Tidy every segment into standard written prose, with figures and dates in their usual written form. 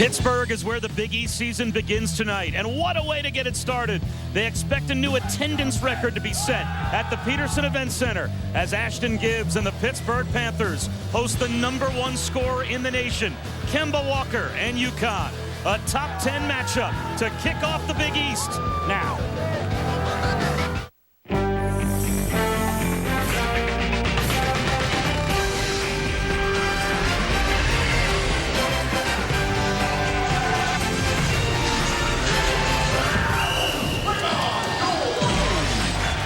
Pittsburgh is where the Big East season begins tonight, and what a way to get it started. They expect a new attendance record to be set at the Petersen Events Center as Ashton Gibbs and the Pittsburgh Panthers host the #1 scorer in the nation, Kemba Walker and UConn. A top 10 matchup to kick off the Big East now.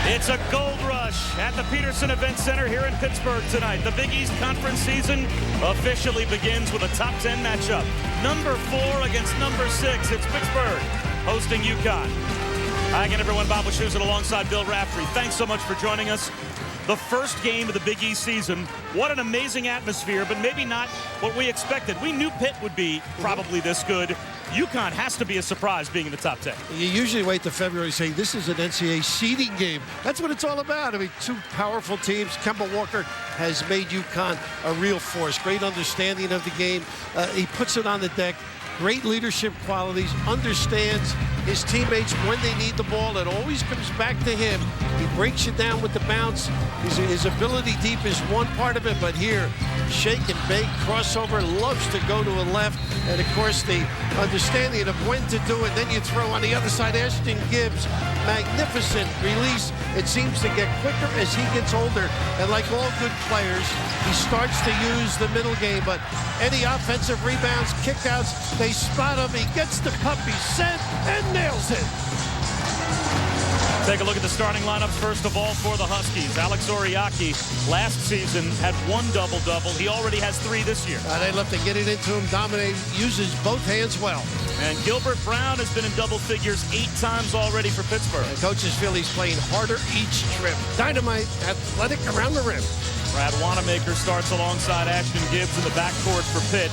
It's a gold rush at the Petersen Events Center here in Pittsburgh tonight. The Big East Conference season officially begins with a top 10 matchup. #4 against #6. It's Pittsburgh hosting UConn. Hi again, everyone. Bob Wischusen alongside Bill Raftery. Thanks so much for joining us. The first game of the Big East season. What an amazing atmosphere, but maybe not what we expected. We knew Pitt would be probably this good. UConn has to be a surprise being in the top 10. You usually wait to February saying this is an NCAA seeding game. That's what it's all about. I mean, two powerful teams. Kemba Walker has made UConn a real force. Great understanding of the game. He puts it on the deck. Great leadership qualities, understands his teammates when they need the ball. It always comes back to him. He breaks you down with the bounce. His ability deep is one part of it, but here, shake and bake, crossover, loves to go to a left. And of course, the understanding of when to do it. Then you throw on the other side, Ashton Gibbs, magnificent release. It seems to get quicker as he gets older. And like all good players, he starts to use the middle game. But any offensive rebounds, kickouts, they spot him. He gets the puppy sent and nails it. Take a look at the starting lineups first of all for the Huskies. Alex Oriaki last season had 1 double-double. He already has 3 this year. They love to get it into him, dominate, uses both hands well. And Gilbert Brown has been in double figures 8 times already for Pittsburgh. And coaches feel he's playing harder each trip. Dynamite, athletic around the rim. Brad Wanamaker starts alongside Ashton Gibbs in the backcourt for Pitt.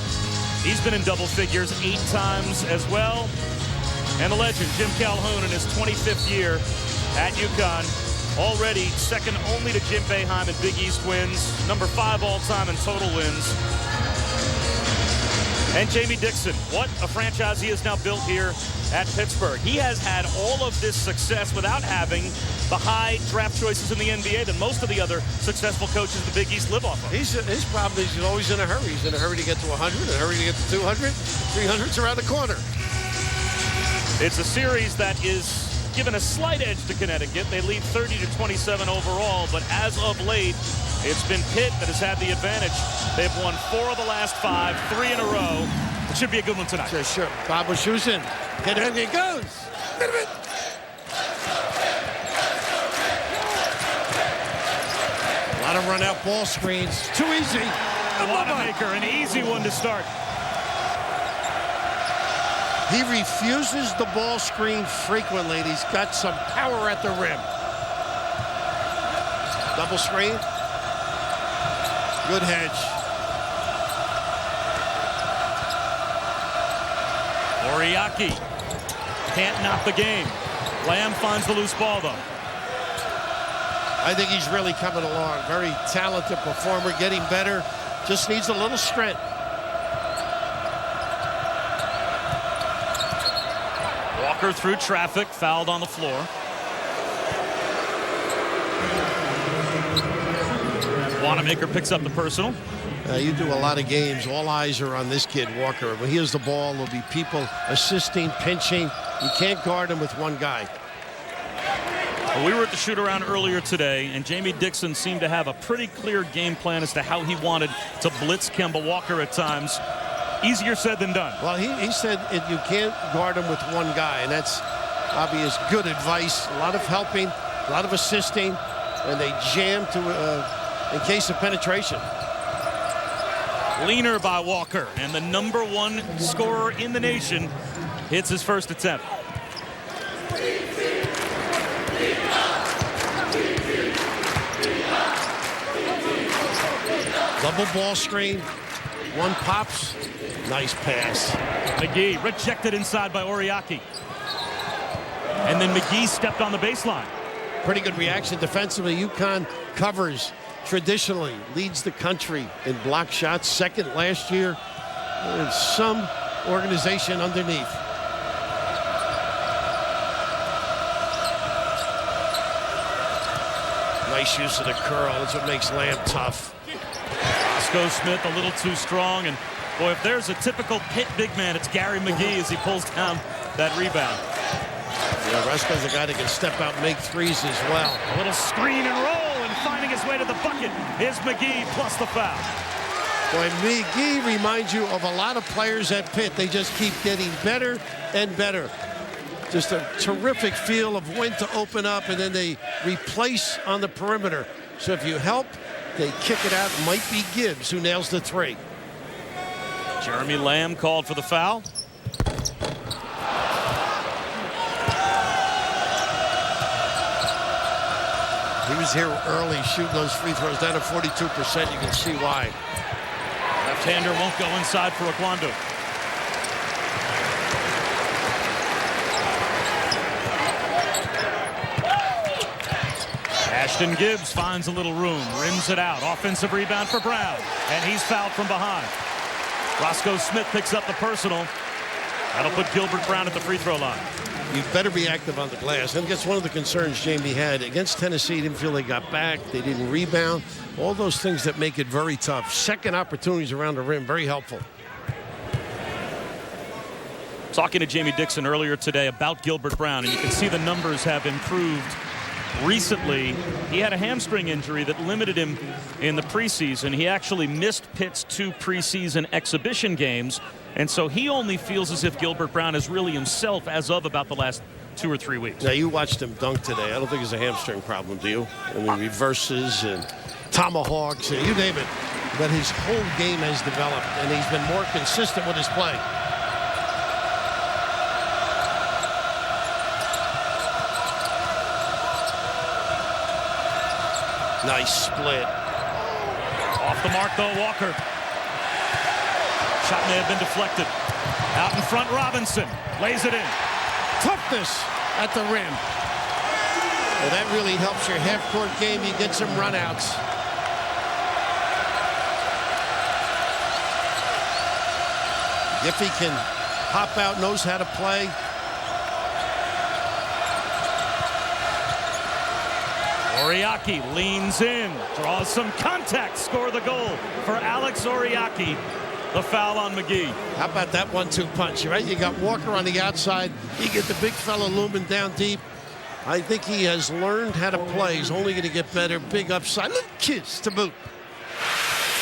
He's been in double figures 8 times as well. And the legend, Jim Calhoun, in his 25th year at UConn, already second only to Jim Boeheim in Big East wins, #5 all-time in total wins. And Jamie Dixon, what a franchise he has now built here at Pittsburgh. He has had all of this success without having the high draft choices in the NBA that most of the other successful coaches in the Big East live off of. His problem is he's always in a hurry. He's in a hurry to get to 100, in a hurry to get to 200. 300's around the corner. It's a series that is given a slight edge to Connecticut. They lead 30-27 overall, but as of late, it's been Pitt that has had the advantage. They've won 4 of the last 5, 3 in a row. It should be a good one tonight. Sure. Bob Wischusen. Get him, he goes. A lot of run-out ball screens. Too easy. Wanamaker, an easy one to start. He refuses the ball screen frequently, and he's got some power at the rim. Double screen. Good hedge. Oriaki can't knock the game. Lamb finds the loose ball, though. I think he's really coming along. Very talented performer, getting better. Just needs a little strength. Walker through traffic, fouled on the floor. Wanamaker picks up the personal. You do a lot of games. All eyes are on this kid, Walker. When he has the ball, there'll be people assisting, pinching. You can't guard him with one guy. Well, we were at the shoot-around earlier today, and Jamie Dixon seemed to have a pretty clear game plan as to how he wanted to blitz Kemba Walker at times. Easier said than done. Well, he said you can't guard him with one guy, and that's obvious good advice. A lot of helping, a lot of assisting, and they jam to in case of penetration. Leaner by Walker, and the #1 scorer in the nation hits his first attempt. Double ball screen. One pops. Nice pass. McGee rejected inside by Oriaki. And then McGee stepped on the baseline. Pretty good reaction defensively. UConn covers traditionally, leads the country in block shots. Second last year. There's some organization underneath. Nice use of the curl. That's what makes Lamb tough. Roscoe Smith a little too strong, and boy, if there's a typical Pitt big man, it's Gary McGee as he pulls down that rebound. Yeah, Roscoe's a guy that can step out and make threes as well. A little screen and roll, and finding his way to the bucket is McGee plus the foul. Boy, McGee reminds you of a lot of players at Pitt. They just keep getting better and better. Just a terrific feel of when to open up, and then they replace on the perimeter. So if you help, they kick it out. It might be Gibbs who nails the three. Jeremy Lamb called for the foul. He was here early shooting those free throws down to 42%. You can see why. Left-hander won't go inside for Aquando. Ashton Gibbs finds a little room, rims it out. Offensive rebound for Brown, and he's fouled from behind. Roscoe Smith picks up the personal. That'll put Gilbert Brown at the free throw line. You better be active on the glass. And that's one of the concerns Jamie had against Tennessee. Didn't feel they got back. They didn't rebound. All those things that make it very tough. Second opportunities around the rim, very helpful. Talking to Jamie Dixon earlier today about Gilbert Brown, and you can see the numbers have improved recently. He had a hamstring injury that limited him in the preseason. He actually missed Pitt's 2 preseason exhibition games, and so he only feels as if Gilbert Brown is really himself as of about the last 2 or 3 weeks. Now, you watched him dunk today. I don't think it's a hamstring problem, do you? I mean, reverses and tomahawks, and you name it. But his whole game has developed, and he's been more consistent with his play. Nice split. Off the mark, though, Walker. Shot may have been deflected. Out in front, Robinson lays it in. Toughness at the rim. Well, that really helps your half-court game. You get some runouts. If he can hop out, knows how to play. Oriaki leans in, draws some contact, score the goal for Alex Oriaki. The foul on McGee. How about that 1-2 punch, right? You got Walker on the outside. You get the big fella looming down deep. I think he has learned how to play. He's only going to get better. Big upside. Little kids to boot.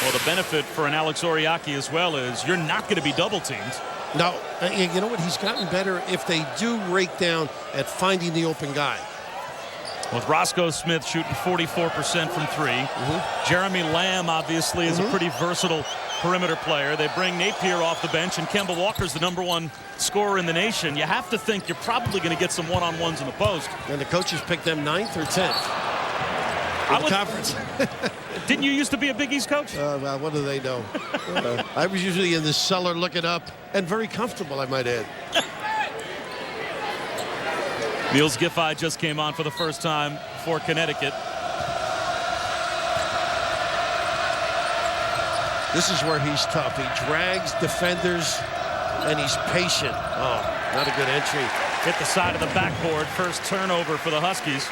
Well, the benefit for an Alex Oriaki as well is you're not going to be double teamed. No, you know what? He's gotten better if they do rake down at finding the open guy. With Roscoe Smith shooting 44% from 3. Jeremy Lamb obviously is a pretty versatile perimeter player. They bring Napier off the bench, and Kemba Walker's the #1 scorer in the nation. You have to think you're probably going to get some one-on-ones in the post. And the coaches picked them 9th or 10th in the conference. Didn't you used to be a Big East coach? Well, what do they know? I was usually in the cellar looking up, and very comfortable, I might add. Niels Giffey just came on for the first time for Connecticut. This is where he's tough. He drags defenders, and he's patient. Oh, not a good entry. Hit the side of the backboard. First turnover for the Huskies.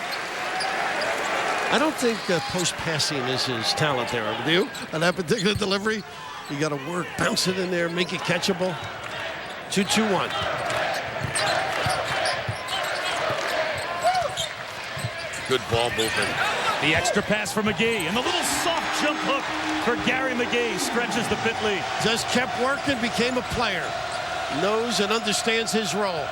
I don't think post passing is his talent there. Do you? On that particular delivery, you got to work, bounce it in there, make it catchable. 2-2-1. Good ball movement. The extra pass for McGee, and the little soft jump hook for Gary McGee stretches the Pitt lead. Just kept working, became a player. Knows and understands his role.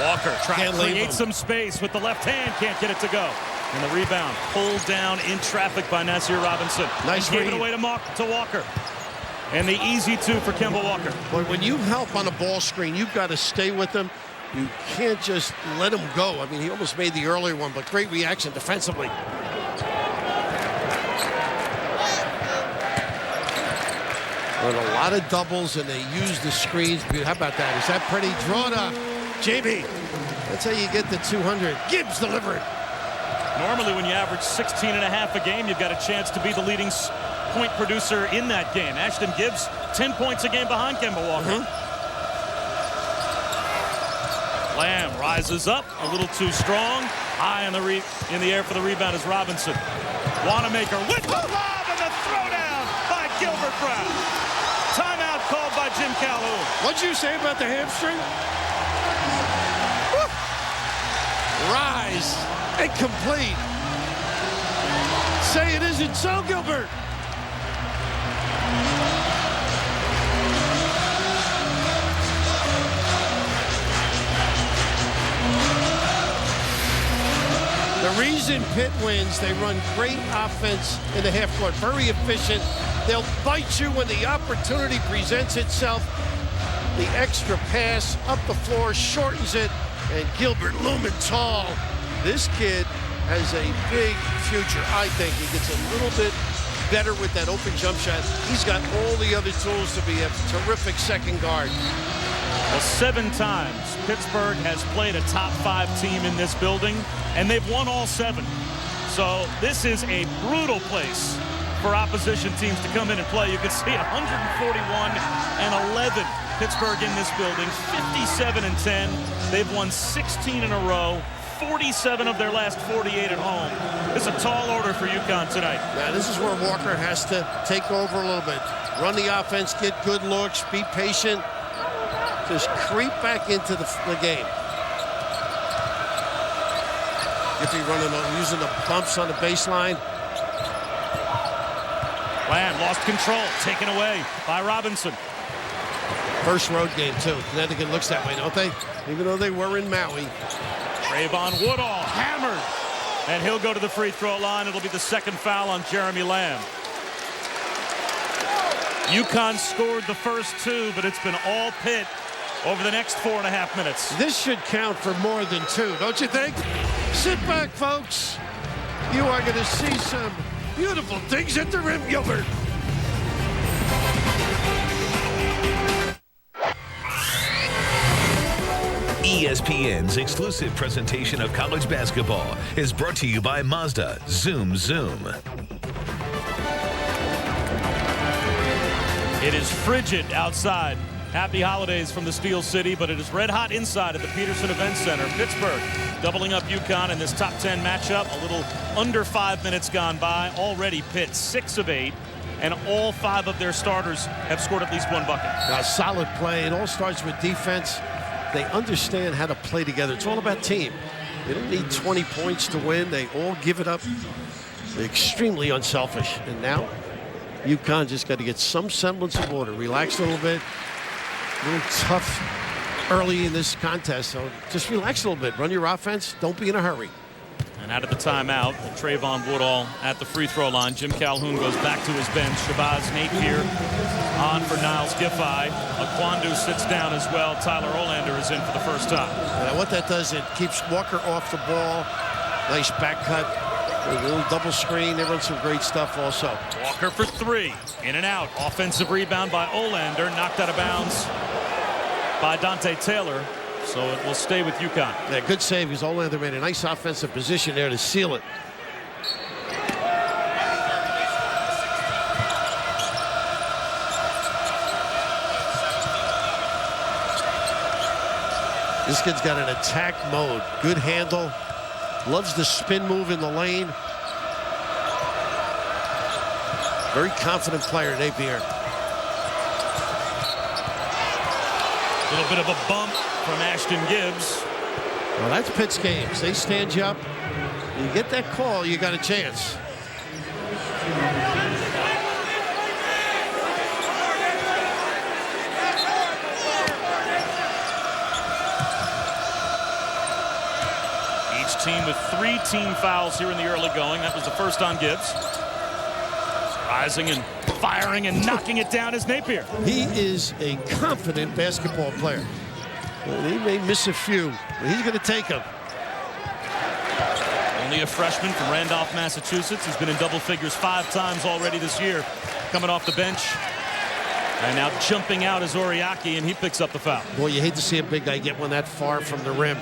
Walker trying to create some space with the left hand, can't get it to go. And the rebound pulled down in traffic by Nasir Robinson. Nice read. Gave it away to Walker. And the easy 2 for Kemba Walker. But when you help on a ball screen, you've got to stay with them. You can't just let him go. I mean, he almost made the earlier one, but great reaction defensively. And a lot of doubles, and they use the screens. How about that? Is that pretty? Drawn up. JB. That's how you get the 200. Gibbs delivered. Normally, when you average 16.5 a game, you've got a chance to be the leading point producer in that game. Ashton Gibbs, 10 points a game behind Kemba Walker. Lamb rises up a little too strong. High in the air for the rebound is Robinson. Wanamaker with the lob and the throwdown by Gilbert Brown. Timeout called by Jim Calhoun. What'd you say about the hamstring? Woo. Rise and complete. Say it isn't so, Gilbert. The reason Pitt wins, they run great offense in the half court. Very efficient. They'll bite you when the opportunity presents itself. The extra pass up the floor shortens it, and Gilbert looming tall. This kid has a big future. I think he gets a little bit better with that open jump shot. He's got all the other tools to be a terrific second guard. Well, 7 times Pittsburgh has played a top 5 team in this building, and they've won all 7. So this is a brutal place for opposition teams to come in and play. You can see 141-11 Pittsburgh in this building, 57-10. They've won 16 in a row, 47 of their last 48 at home. It's a tall order for UConn tonight. Now, this is where Walker has to take over a little bit. Run the offense, get good looks, be patient. Just creep back into the game. If he using the bumps on the baseline. Lamb lost control, taken away by Robinson. First road game, too. Connecticut looks that way, don't they? Even though they were in Maui. Trayvon Woodall hammered. And he'll go to the free throw line. It'll be the second foul on Jeremy Lamb. UConn scored the first 2, but it's been all Pitt over the next 4.5 minutes. This should count for more than 2, don't you think? Sit back, folks. You are going to see some beautiful things at the rim, Gilbert. ESPN's exclusive presentation of college basketball is brought to you by Mazda. Zoom Zoom. It is frigid outside. Happy holidays from the Steel City, but it is red hot inside at the Petersen Events Center. Pittsburgh doubling up UConn in this top 10 matchup. A little under 5 minutes gone by. Already Pitt 6 of 8, and all 5 of their starters have scored at least 1 bucket. Solid play. It all starts with defense. They understand how to play together. It's all about team. They don't need 20 points to win. They all give it up. They're extremely unselfish. And now UConn just got to get some semblance of order. Relax a little bit. A little tough early in this contest, so just relax a little bit. Run your offense. Don't be in a hurry. And out of the timeout, Trayvon Woodall at the free throw line. Jim Calhoun goes back to his bench. Shabazz Napier on for Niles Giffey. Aquandu sits down as well. Tyler Olander is in for the first time. And what that does, it keeps Walker off the ball. Nice back cut. A little double screen. They run some great stuff also. Walker for 3. In and out. Offensive rebound by Olander. Knocked out of bounds by Dante Taylor. So it will stay with UConn. Yeah, good save because Olander made a nice offensive position there to seal it. This kid's got an attack mode. Good handle. Loves the spin move in the lane. Very confident player, Napier. A little bit of a bump from Ashton Gibbs. Well, that's Pitt's games. They stand you up. You get that call, you got a chance. Each team with 3 team fouls here in the early going. That was the first on Gibbs. Rising and firing and knocking it down is Napier. He is a confident basketball player. He may miss a few, but he's going to take them. Only a freshman from Randolph, Massachusetts. He's been in double figures 5 times already this year. Coming off the bench. And now jumping out is Oriaki, and he picks up the foul. Boy, you hate to see a big guy get one that far from the rim.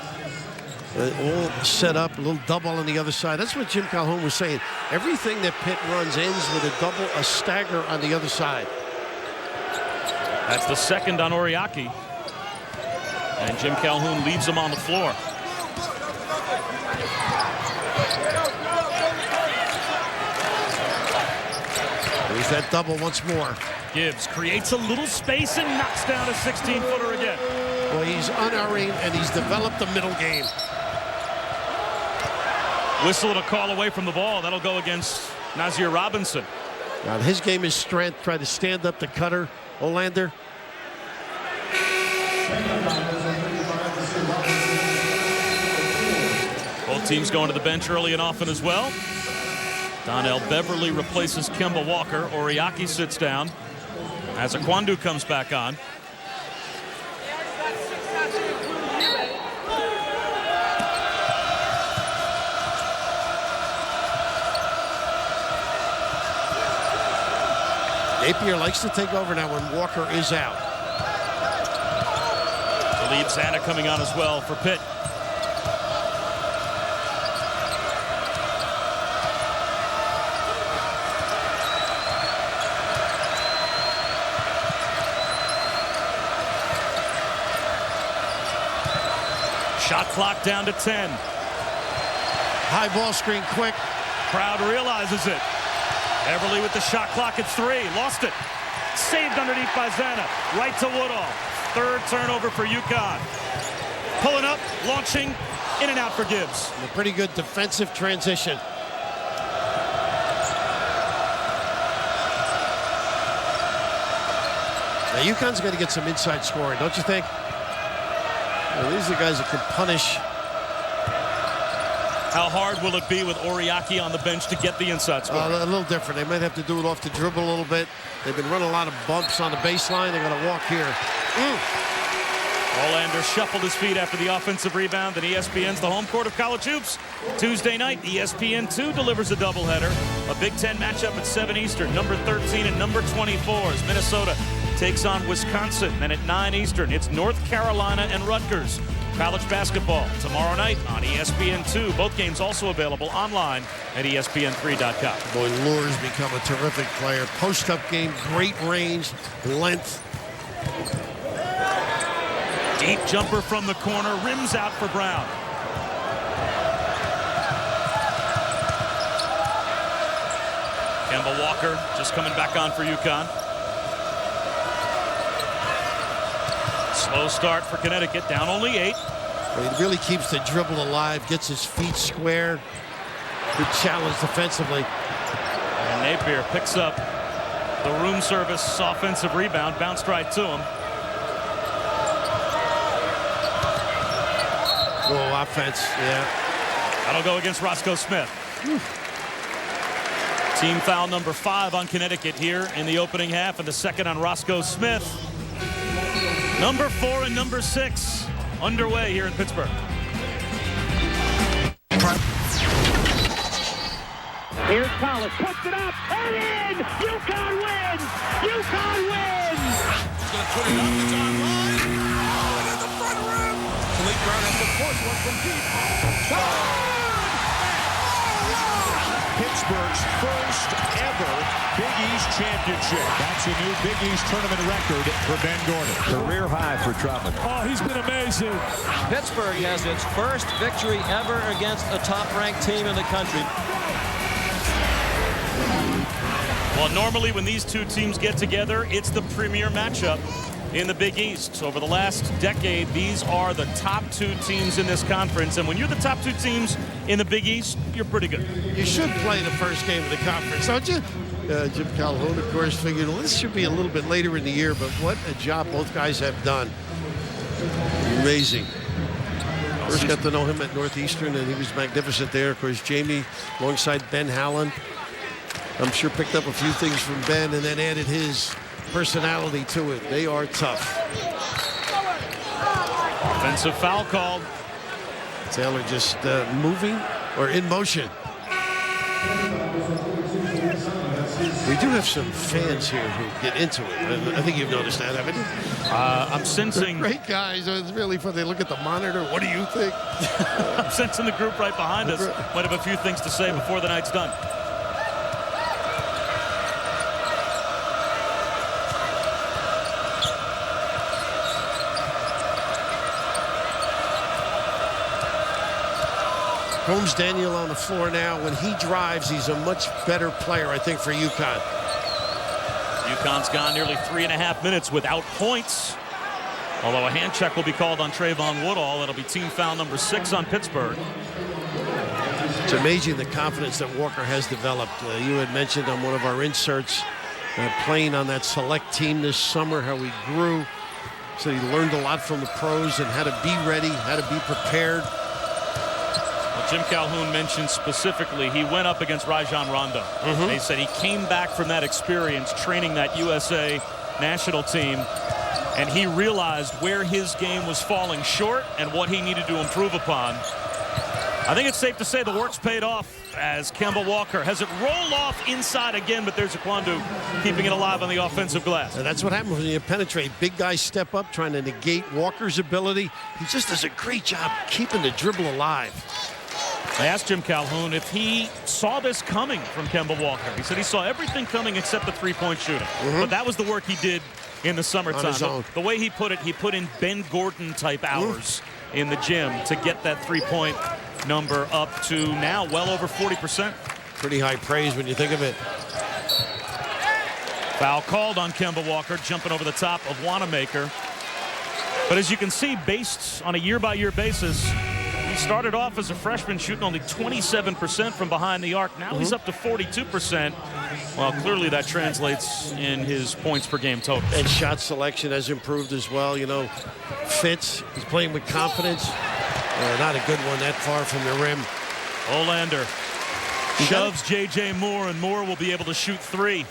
all set up, a little double on the other side. That's what Jim Calhoun was saying. Everything that Pitt runs ends with a double, a stagger on the other side. That's the second on Oriaki. And Jim Calhoun leaves him on the floor. There's that double once more. Gibbs creates a little space and knocks down a 16-footer again. Well, he's unerring, and he's developed a middle game. Whistle to call away from the ball. That'll go against Nazir Robinson. Now, his game is strength. Try to stand up the cutter. Olander. Both teams going to the bench early and often as well. Donnell Beverly replaces Kemba Walker. Oriaki sits down as Akwandu comes back on. Napier likes to take over now when Walker is out. Lead Santa coming on as well for Pitt. Shot clock down to 10. High ball screen quick. Crowd realizes it. Everly with the shot clock at 3. Lost it. Saved underneath by Zana. Right to Woodall. Third turnover for UConn. Pulling up, launching, in and out for Gibbs. A pretty good defensive transition. Now UConn's got to get some inside scoring, don't you think? Well, these are guys that can punish. How hard will it be with Oriaki on the bench to get the inside score? A little different. They might have to do it off the dribble a little bit. They've been running a lot of bumps on the baseline. They're going to walk here. Olander shuffled his feet after the offensive rebound, and ESPN's the home court of college hoops. Tuesday night, ESPN2 delivers a doubleheader. A Big Ten matchup at 7 Eastern. Number 13 and number 24 as Minnesota takes on Wisconsin. Then at 9 Eastern, it's North Carolina and Rutgers. College basketball tomorrow night on ESPN2. Both games also available online at ESPN3.com. Boy, Lure's become a terrific player. Post-up game, great range, length. Deep jumper from the corner, rims out for Brown. Kemba Walker just coming back on for UConn. Slow start for Connecticut, down only 8. Well, he really keeps the dribble alive, gets his feet square. Good challenge defensively. And Napier picks up the room service offensive rebound, bounced right to him. Oh, offense, yeah. That'll go against Roscoe Smith. Team foul number 5 on Connecticut here in the opening half, and the second on Roscoe Smith. Number 4 and number 6 underway here in Pittsburgh. Here's Collins, puts it up and in. UConn wins. UConn wins. He's going to put it up. It's online. Oh, and in the front rim. Khalid Brown has the fourth one from deep. Pittsburgh's first ever Big East championship. That's a new Big East tournament record for Ben Gordon. Career high for Trump. Oh, he's been amazing. Pittsburgh has its first victory ever against a top-ranked team in the country. Well, normally when these two teams get together, it's the premier matchup in the Big East. Over the last decade, these are the top 2 teams in this conference. And when you're the top 2 teams in the Big East, you're pretty good. You should play the first game of the conference, don't you? Jim Calhoun, of course, figured, well, this should be a little bit later in the year, but what a job both guys have done. Amazing. First got to know him at Northeastern, and he was magnificent there. Of course, Jamie, alongside Ben Howland, I'm sure picked up a few things from Ben and then added his personality to it. They are tough. Offensive foul called. Taylor just moving or in motion. We do have some fans here who get into it. I think you've noticed that, haven't you? I'm sensing... Great guys. It's really fun. They look at the monitor. What do you think? I'm sensing the group right behind us might have a few things to say before the night's done. Holmes Daniel on the floor now. When he drives, he's a much better player, I think, for UConn. UConn's gone nearly 3.5 minutes without points. Although a hand check will be called on Trayvon Woodall. That'll be team foul number 6 on Pittsburgh. It's amazing the confidence that Walker has developed. You had mentioned on one of our inserts playing on that select team this summer, how he grew. So he learned a lot from the pros and how to be ready, how to be prepared. Jim Calhoun mentioned specifically he went up against Rajon Rondo. They said he came back from that experience training that USA national team, and he realized where his game was falling short and what he needed to improve upon. I think it's safe to say the work's paid off as Kemba Walker has it roll off inside again, but there's Aquandu keeping it alive on the offensive glass. And that's what happens when you penetrate. Big guys step up trying to negate Walker's ability. He just does a great job keeping the dribble alive. I asked Jim Calhoun if he saw this coming from Kemba Walker. He said he saw everything coming except the three-point shooting. But that was the work he did in the summertime. On his own. The way he put it, he put in Ben Gordon-type hours in the gym to get that three-point number up to now well over 40%. Pretty high praise when you think of it. Foul called on Kemba Walker, jumping over the top of Wanamaker. But as you can see, based on a year-by-year basis, he started off as a freshman shooting only 27% from behind the arc. Now he's up to 42%. Well, clearly that translates in his points per game total. And shot selection has improved as well. You know, fits. He's playing with confidence. Not a good one that far from the rim. Olander shoves J.J. Moore, and Moore will be able to shoot 3.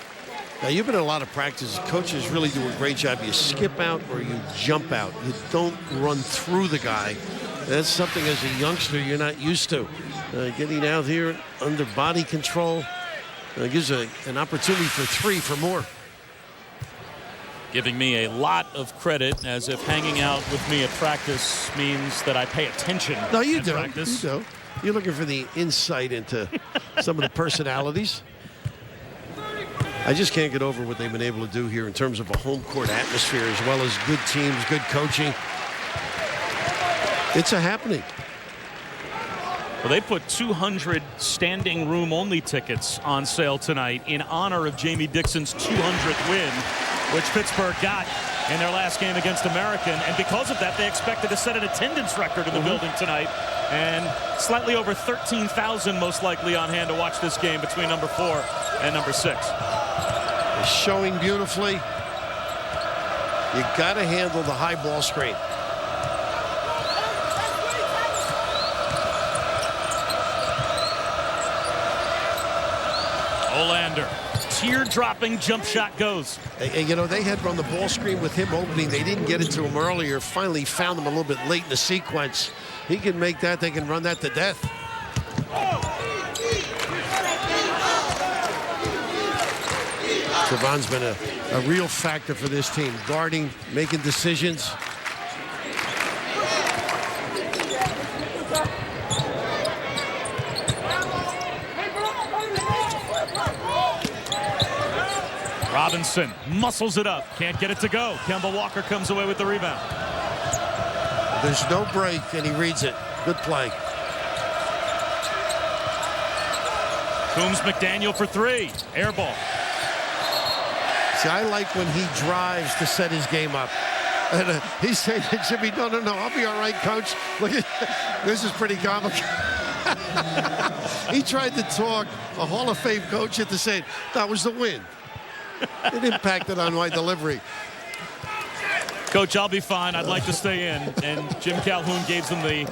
Now, you've been in a lot of practices. Coaches really do a great job. You skip out or you jump out. You don't run through the guy. That's something as a youngster you're not used to. Getting out here under body control gives an opportunity for 3 for Moore. Giving me a lot of credit, as if hanging out with me at practice means that I pay attention. No, you at do. Practice. You do. You're looking for the insight into some of the personalities. I just can't get over what they've been able to do here in terms of a home court atmosphere, as well as good teams, good coaching. It's a happening. Well, they put 200 standing room only tickets on sale tonight in honor of Jamie Dixon's 200th win, which Pittsburgh got in their last game against American. And because of that, they expected to set an attendance record in the building tonight. And slightly over 13,000 most likely on hand to watch this game between number 4 and number 6. They're showing beautifully. You got to handle the high ball screen. Olander, tear-dropping jump shot goes. And, you know, they had run the ball screen with him opening. They didn't get it to him earlier. Finally found him a little bit late in the sequence. He can make that. They can run that to death. Trevon's been a real factor for this team. Guarding, making decisions. Robinson muscles it up. Can't get it to go. Kemba Walker comes away with the rebound. There's no break, and he reads it. Good play. Coombs McDaniel for 3. Air ball. See, I like when he drives to set his game up. And he's saying to Jimmy, no, I'll be all right, coach. Look at this is pretty comical. He tried to talk a Hall of Fame coach into saying that was the win. It impacted on my delivery. Coach, I'll be fine. I'd like to stay in. And Jim Calhoun gave them the,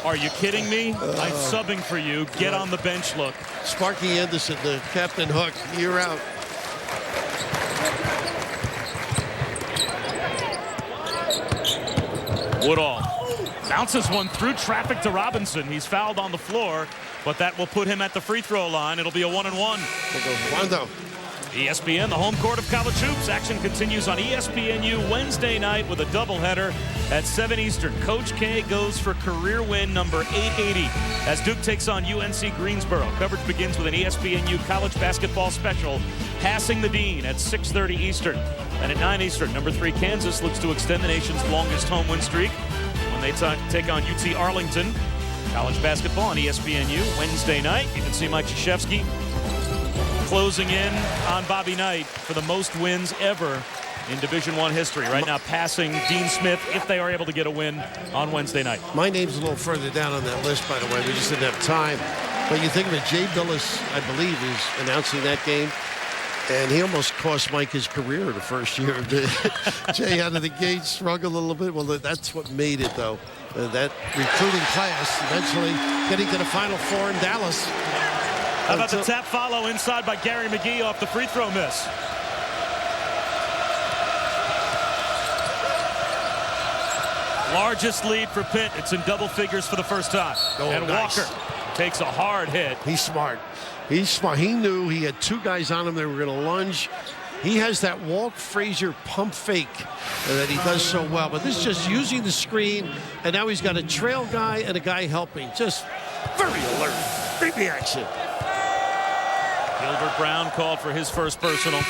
are you kidding me? I'm subbing for you. Get on the bench look. Sparky Anderson, the Captain Hook, you're out. Woodall bounces one through traffic to Robinson. He's fouled on the floor, but that will put him at the free throw line. It'll be a 1-and-1. There goes Rondo. ESPN, the home court of college hoops. Action continues on ESPNU Wednesday night with a doubleheader at 7 Eastern. Coach K goes for career win number 880 as Duke takes on UNC Greensboro. Coverage begins with an ESPNU college basketball special, Passing the Dean at 6:30 Eastern. And at 9 Eastern, number 3 Kansas looks to extend the nation's longest home win streak when they take on UT Arlington. College basketball on ESPNU Wednesday night. You can see Mike Krzyzewski closing in on Bobby Knight for the most wins ever in Division I history. Right now passing Dean Smith if they are able to get a win on Wednesday night. My name's a little further down on that list, by the way. We just didn't have time. But you think that Jay Billis, I believe, is announcing that game. And he almost cost Mike his career the first year. Jay out of the gate struggled a little bit. Well, that's what made it, though. That recruiting class eventually getting to the Final Four in Dallas. How about the tap follow inside by Gary McGee off the free throw miss? Largest lead for Pitt. It's in double figures for the first time. Oh, and nice. Walker takes a hard hit. He's smart. He's smart. He knew he had 2 guys on him. They were going to lunge. He has that Walt Frazier pump fake that he does so well. But this is just using the screen, and now he's got a trail guy and a guy helping. Just very alert. Great reaction. Gilbert Brown called for his first personal.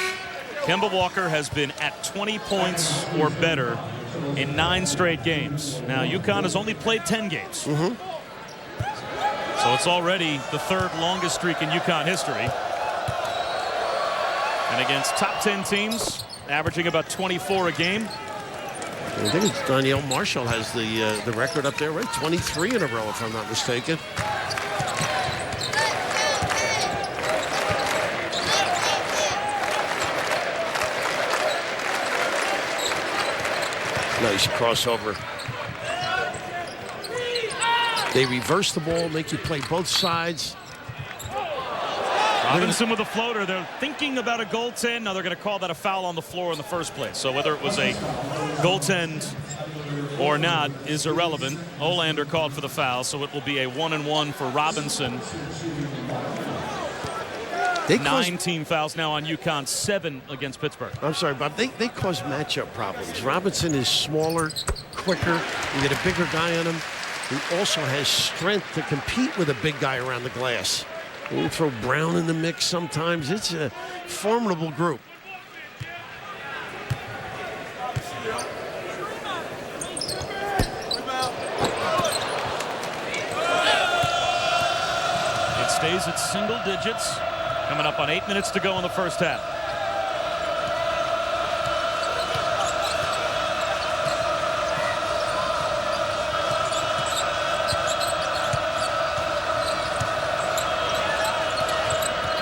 Kemba Walker has been at 20 points or better in 9 straight games. Now, UConn has only played 10 games. So it's already the 3rd longest streak in UConn history. And against top 10 teams, averaging about 24 a game. I think it's Danielle Marshall has the record up there, right? 23 in a row, if I'm not mistaken. Nice crossover. They reverse the ball, make you play both sides. Robinson with a floater. They're thinking about a goaltend. Now they're going to call that a foul on the floor in the first place. So whether it was a goaltend or not is irrelevant. Olander called for the foul, so it will be a 1-and-1 for Robinson. 19 fouls now on UConn, 7 against Pittsburgh. I'm sorry, Bob. They cause matchup problems. Robinson is smaller, quicker. You get a bigger guy on him who also has strength to compete with a big guy around the glass. You throw Brown in the mix sometimes. It's a formidable group. It stays at single digits. Coming up on 8 minutes to go in the first half.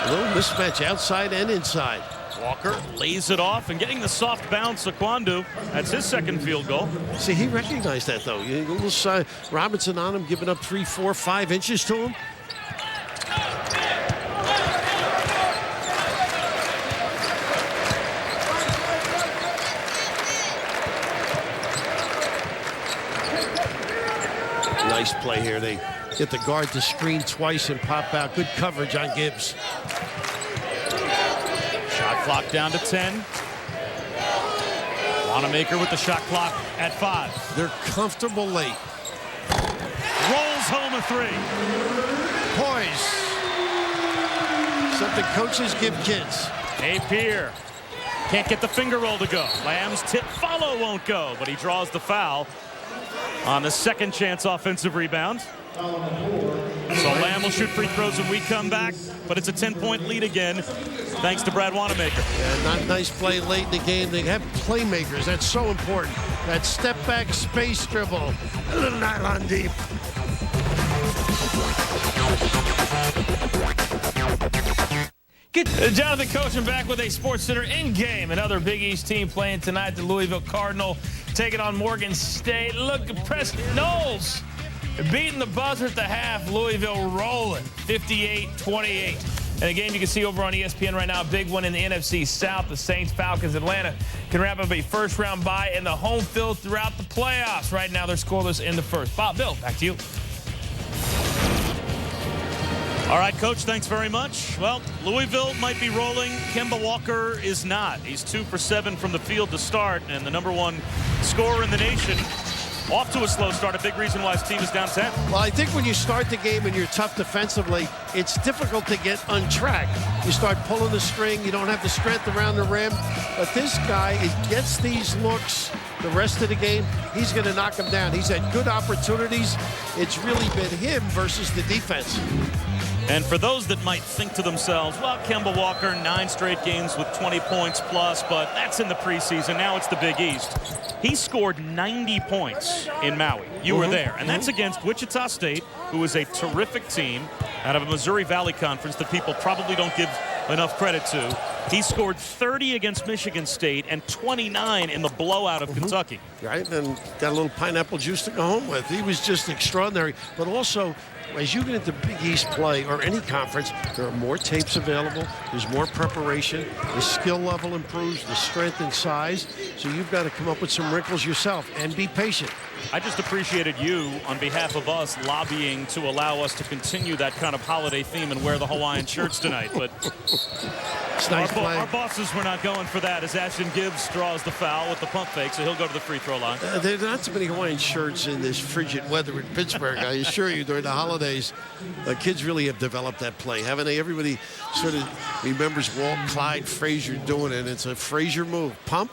A little mismatch outside and inside. Walker lays it off and getting the soft bounce of Kwandu. That's his 2nd field goal. See, he recognized that, though. You a little side, Robinson on him, giving up 3, 4, 5 inches to him. Nice play here. They get the guard to screen twice and pop out. Good coverage on Gibbs. Shot clock down to 10. Wanamaker with the shot clock at 5. They're comfortable late. Rolls home a 3. Poise. Something coaches give kids. Napier can't get the finger roll to go. Lamb's tip follow won't go, but he draws the foul on the 2nd chance offensive rebound. So Lamb will shoot free throws when we come back, but it's a 10-point lead again, thanks to Brad Wanamaker. Yeah, not nice play late in the game. They have playmakers. That's so important. That step back space dribble. A little nylon deep. Jonathan Coachman back with a Sports Center in-game. Another Big East team playing tonight. The Louisville Cardinal taking on Morgan State. Look at Preston Knowles beating the buzzer at the half. Louisville rolling 58-28. And a game you can see over on ESPN right now, a big one in the NFC South. The Saints, Falcons, Atlanta can wrap up a first-round bye in the home field throughout the playoffs. Right now, they're scoreless in the first. Bob, Bill, back to you. All right, Coach, thanks very much. Well, Louisville might be rolling. Kemba Walker is not. He's 2 for 7 from the field to start, and the #1 scorer in the nation. Off to a slow start, a big reason why his team is down 10. Well, I think when you start the game and you're tough defensively, it's difficult to get untracked. You start pulling the string, you don't have the strength around the rim. But this guy, it gets these looks the rest of the game. He's going to knock him down. He's had good opportunities. It's really been him versus the defense. And for those that might think to themselves, well, Kemba Walker, 9 straight games with 20 points plus, but that's in the preseason. Now it's the Big East. He scored 90 points in Maui. You were there. And that's against Wichita State, who is a terrific team out of a Missouri Valley Conference that people probably don't give enough credit to. He scored 30 against Michigan State and 29 in the blowout of Kentucky. Right, and got a little pineapple juice to go home with. He was just extraordinary. But also, as you get into Big East play or any conference, there are more tapes available. There's more preparation. The skill level improves, the strength and size. So you've got to come up with some wrinkles yourself and be patient. I just appreciated you, on behalf of us, lobbying to allow us to continue that kind of holiday theme and wear the Hawaiian shirts tonight. But it's nice our bosses were not going for that as Ashton Gibbs draws the foul with the pump fake, so he'll go to the free throw line. There are not so many Hawaiian shirts in this frigid weather in Pittsburgh. I assure you, during the holidays, kids really have developed that play, haven't they? Everybody sort of remembers Walt Clyde Frazier doing it. It's a Frazier move. Pump.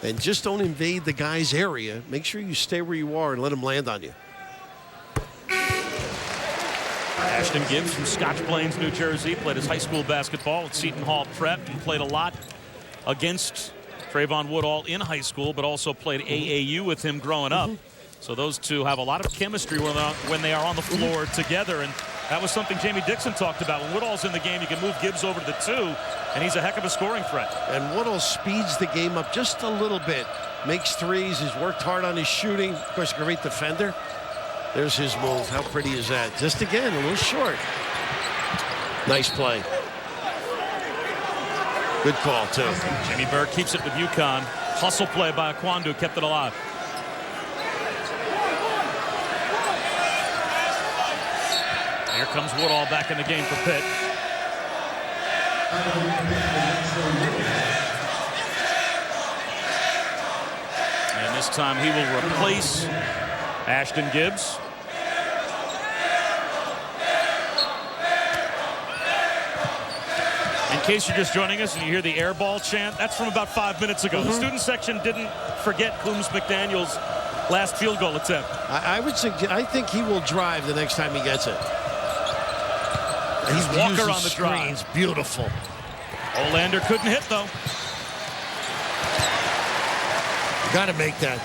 And just don't invade the guy's area. Make sure you stay where you are and let him land on you. Ashton Gibbs from Scotch Plains, New Jersey, played his high school basketball at Seton Hall Prep and played a lot against Trayvon Woodall in high school, but also played AAU with him growing up. So those two have a lot of chemistry when they are on the floor together. And that was something Jamie Dixon talked about. When Woodall's in the game, you can move Gibbs over to the 2, and he's a heck of a scoring threat. And Woodall speeds the game up just a little bit. Makes threes. He's worked hard on his shooting. Of course, a great defender. There's his move. How pretty is that? Just again, a little short. Nice play. Good call, too. Jimmy Burke keeps it with UConn. Hustle play by Akwandu kept it alive. Here comes Woodall back in the game for Pitt. And this time he will replace Ashton Gibbs. In case you're just joining us and you hear the air ball chant, that's from about 5 minutes ago. The student section didn't forget Coombs McDaniel's last field goal attempt. I think he will drive the next time he gets it. He's Walker on the drive. Beautiful. Olander couldn't hit, though. Got to make that.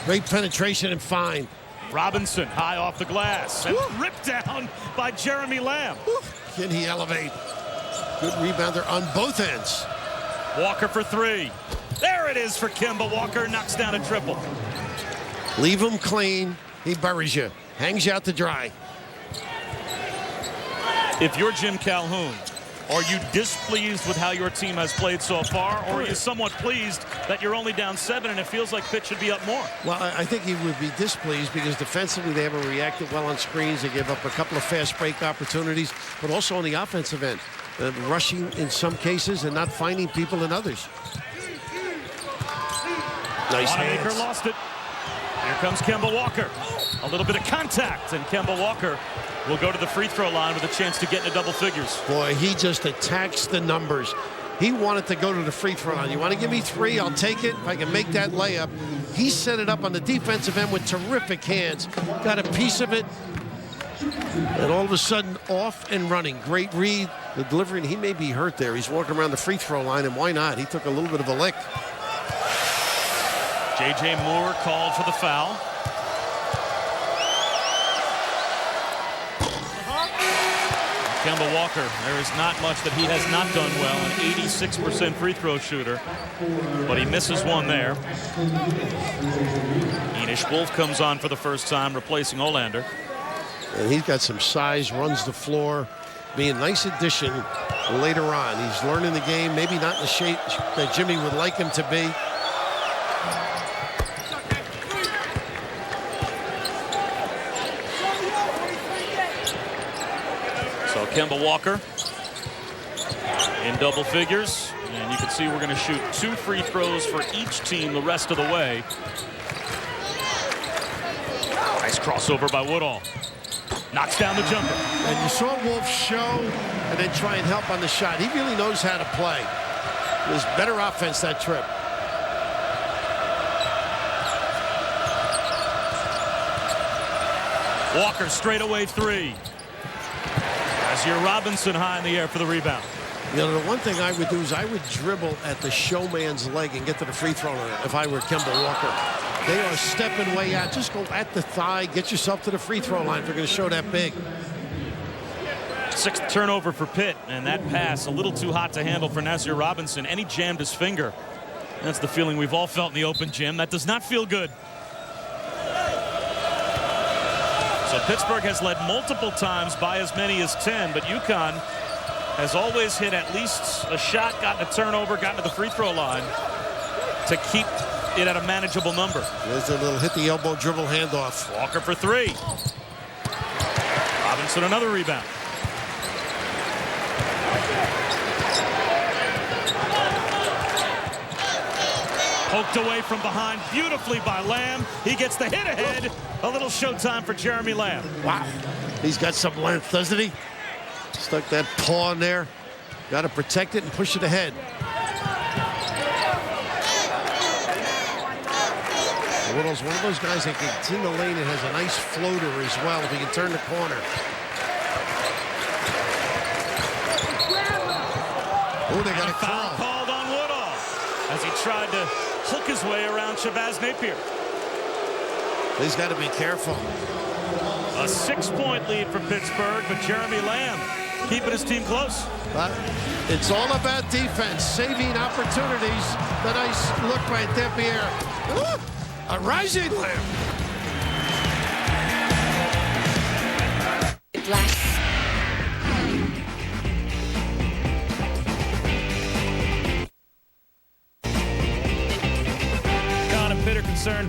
Great penetration and fine. Robinson high off the glass and ripped down by Jeremy Lamb. Can he elevate? Good rebounder on both ends. Walker for 3. There it is for Kemba Walker. Knocks down a triple. Leave him clean. He buries you. Hangs you out to dry. If you're Jim Calhoun, are you displeased with how your team has played so far, or are you somewhat pleased that you're only down 7 and it feels like Pitt should be up more? Well, I think he would be displeased because defensively they haven't reacted well on screens. They gave up a couple of fast break opportunities, but also on the offensive end, rushing in some cases and not finding people in others. Nice hands. Wanamaker lost it. Here comes Kemba Walker. A little bit of contact, and Kemba Walker will go to the free throw line with a chance to get into double figures. Boy, he just attacks the numbers. He wanted to go to the free throw line. You want to give me 3? I'll take it. If I can make that layup. He set it up on the defensive end with terrific hands. Got a piece of it. And all of a sudden, off and running. Great read. The delivery, and he may be hurt there. He's walking around the free throw line, and why not? He took a little bit of a lick. J.J. Moore called for the foul. Kemba Walker, there is not much that he has not done well. An 86% free throw shooter, but he misses one there. Enish Wolf comes on for the first time, replacing Olander. And he's got some size, runs the floor, be a nice addition later on. He's learning the game, maybe not in the shape that Jimmy would like him to be. So Kemba Walker in double figures. And you can see we're going to shoot 2 free throws for each team the rest of the way. Nice crossover by Woodall. Knocks down the jumper. And you saw Wolf show and then try and help on the shot. He really knows how to play. It was better offense that trip. Walker straightaway 3. Azir Robinson high in the air for the rebound. You know, the one thing I would do is I would dribble at the showman's leg and get to the free throw line if I were Kemba Walker. They are stepping way out. Just go at the thigh, get yourself to the free throw line if they're going to show that big. 6th turnover for Pitt, and that pass a little too hot to handle for Azir Robinson, and he jammed his finger. That's the feeling we've all felt in the open gym. That does not feel good. So Pittsburgh has led multiple times by as many as 10, but UConn has always hit at least a shot, gotten a turnover, gotten to the free throw line to keep it at a manageable number. There's a little hit the elbow dribble handoff. Walker for 3. Robinson another rebound. Poked away from behind beautifully by Lamb. He gets the hit ahead. A little showtime for Jeremy Lamb. Wow. He's got some length, doesn't he? Stuck that paw in there. Got to protect it and push it ahead. Woodall's one of those guys that gets in the lane and has a nice floater as well if he can turn the corner. Oh, they got a foul called on Woodall as he tried to hook his way around Shabazz Napier. He's got to be careful. A 6-point lead for Pittsburgh, but Jeremy Lamb keeping his team close. It's all about defense, saving opportunities. The nice look right there, Pierre. A rising Lamb. Concern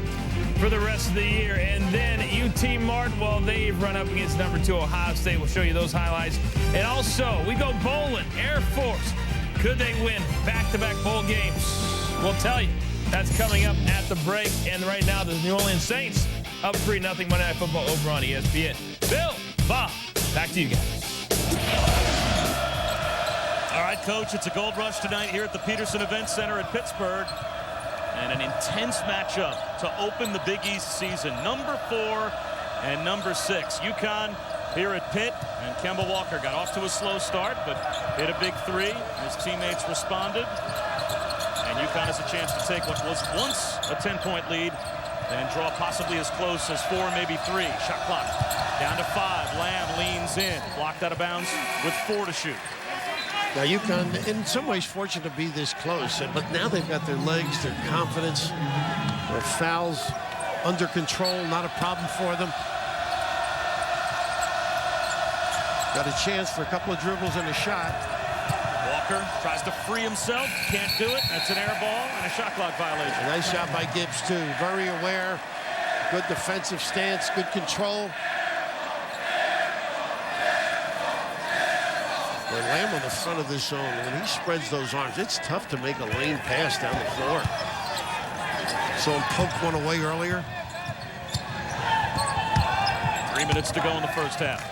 for the rest of the year. And then UT Martin, well, they've run up against number 2 Ohio State. We'll show you those highlights. And also, we go bowling. Air Force, could they win back-to-back bowl games? We'll tell you. That's coming up at the break. And right now, the New Orleans Saints up 3-0 Monday Night Football over on ESPN. Bill, Bob, back to you guys. All right, Coach, it's a gold rush tonight here at the Petersen Events Center in Pittsburgh. And an intense matchup to open the Big East season. Number 4 and number 6. UConn here at Pitt. And Kemba Walker got off to a slow start, but hit a big 3. His teammates responded. And UConn has a chance to take what was once a 10-point lead and draw possibly as close as 4, maybe 3. Shot clock down to 5. Lamb leans in. Blocked out of bounds with 4 to shoot. Now, UConn, in some ways, fortunate to be this close, but now they've got their legs, their confidence, their fouls under control, not a problem for them. Got a chance for a couple of dribbles and a shot. Walker tries to free himself, can't do it. That's an air ball and a shot clock violation. A nice shot by Gibbs, too. Very aware, good defensive stance, good control. When Lamb on the front of this zone, when he spreads those arms, it's tough to make a lane pass down the floor. So he poked one away earlier. 3 minutes to go in the first half.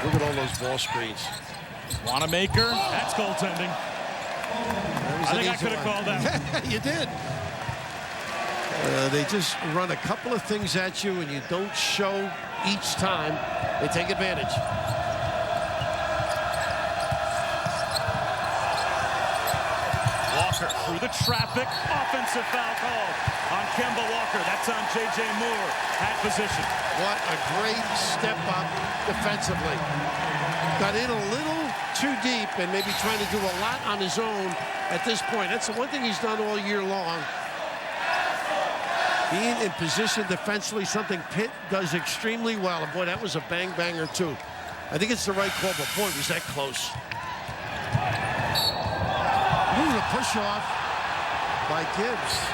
Look at all those ball screens. Wanamaker, that's goaltending. I think I could have called that. You did. They just run a couple of things at you, and you don't show each time. They take advantage. Walker through the traffic. Offensive foul called on Kemba Walker. That's on J.J. Moore at position. What a great step up defensively. Got in a little too deep and maybe trying to do a lot on his own at this point. That's the one thing he's done all year long. Being in position defensively, something Pitt does extremely well. And boy, that was a bang-banger, too. I think it's the right call, but boy, was that close. Ooh, the push-off by Gibbs.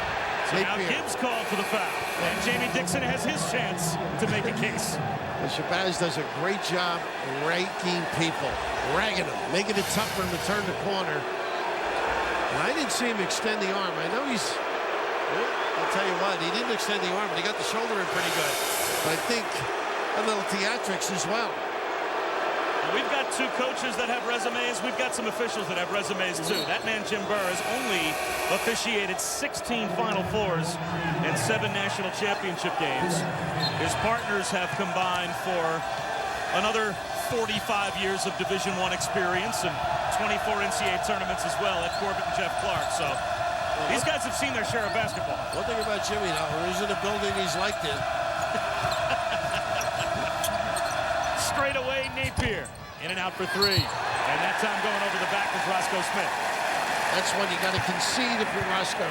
Now Gibbs called for the foul. And Jamie Dixon has his chance to make a case. Shabazz does a great job raking people, ragging them, making it tough for him to turn the corner. And I didn't see him extend the arm. I know he's, I'll tell you what, he didn't extend the arm, but he got the shoulder in pretty good. But I think a little theatrics as well. We've got two coaches that have resumes. We've got some officials that have resumes, too. That man, Jim Burr, has only officiated 16 Final Fours and 7 national championship games. His partners have combined for another 45 years of Division I experience and 24 NCAA tournaments as well at Corbett and Jeff Clark. So these guys have seen their share of basketball. One thing about Jimmy, though, there isn't a building he's liked in. Straight away, Napier. In and out for 3. And that time going over the back was Roscoe Smith. That's when you got to concede if you're Roscoe.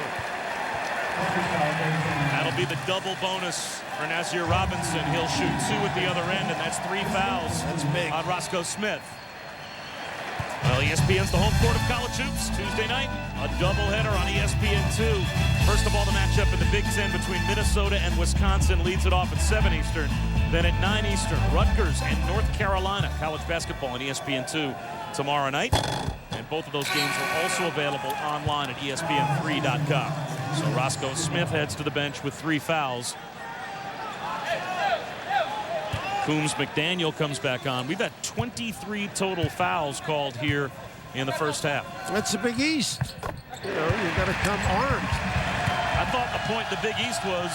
That'll be the double bonus for Nazir Robinson. He'll shoot 2 at the other end, and that's 3 fouls. That's big. On Roscoe Smith. Well, ESPN's the home court of college hoops. Tuesday night, a doubleheader on ESPN2. First of all, the matchup in the Big Ten between Minnesota and Wisconsin leads it off at 7 Eastern. Then at 9 Eastern, Rutgers and North Carolina. College basketball on ESPN2 tomorrow night. And both of those games are also available online at ESPN3.com. So Roscoe Smith heads to the bench with 3 fouls. Coombs McDaniel comes back on. We've had 23 total fouls called here in the first half. That's the Big East. You know, you've got to come armed. I thought the point in the Big East was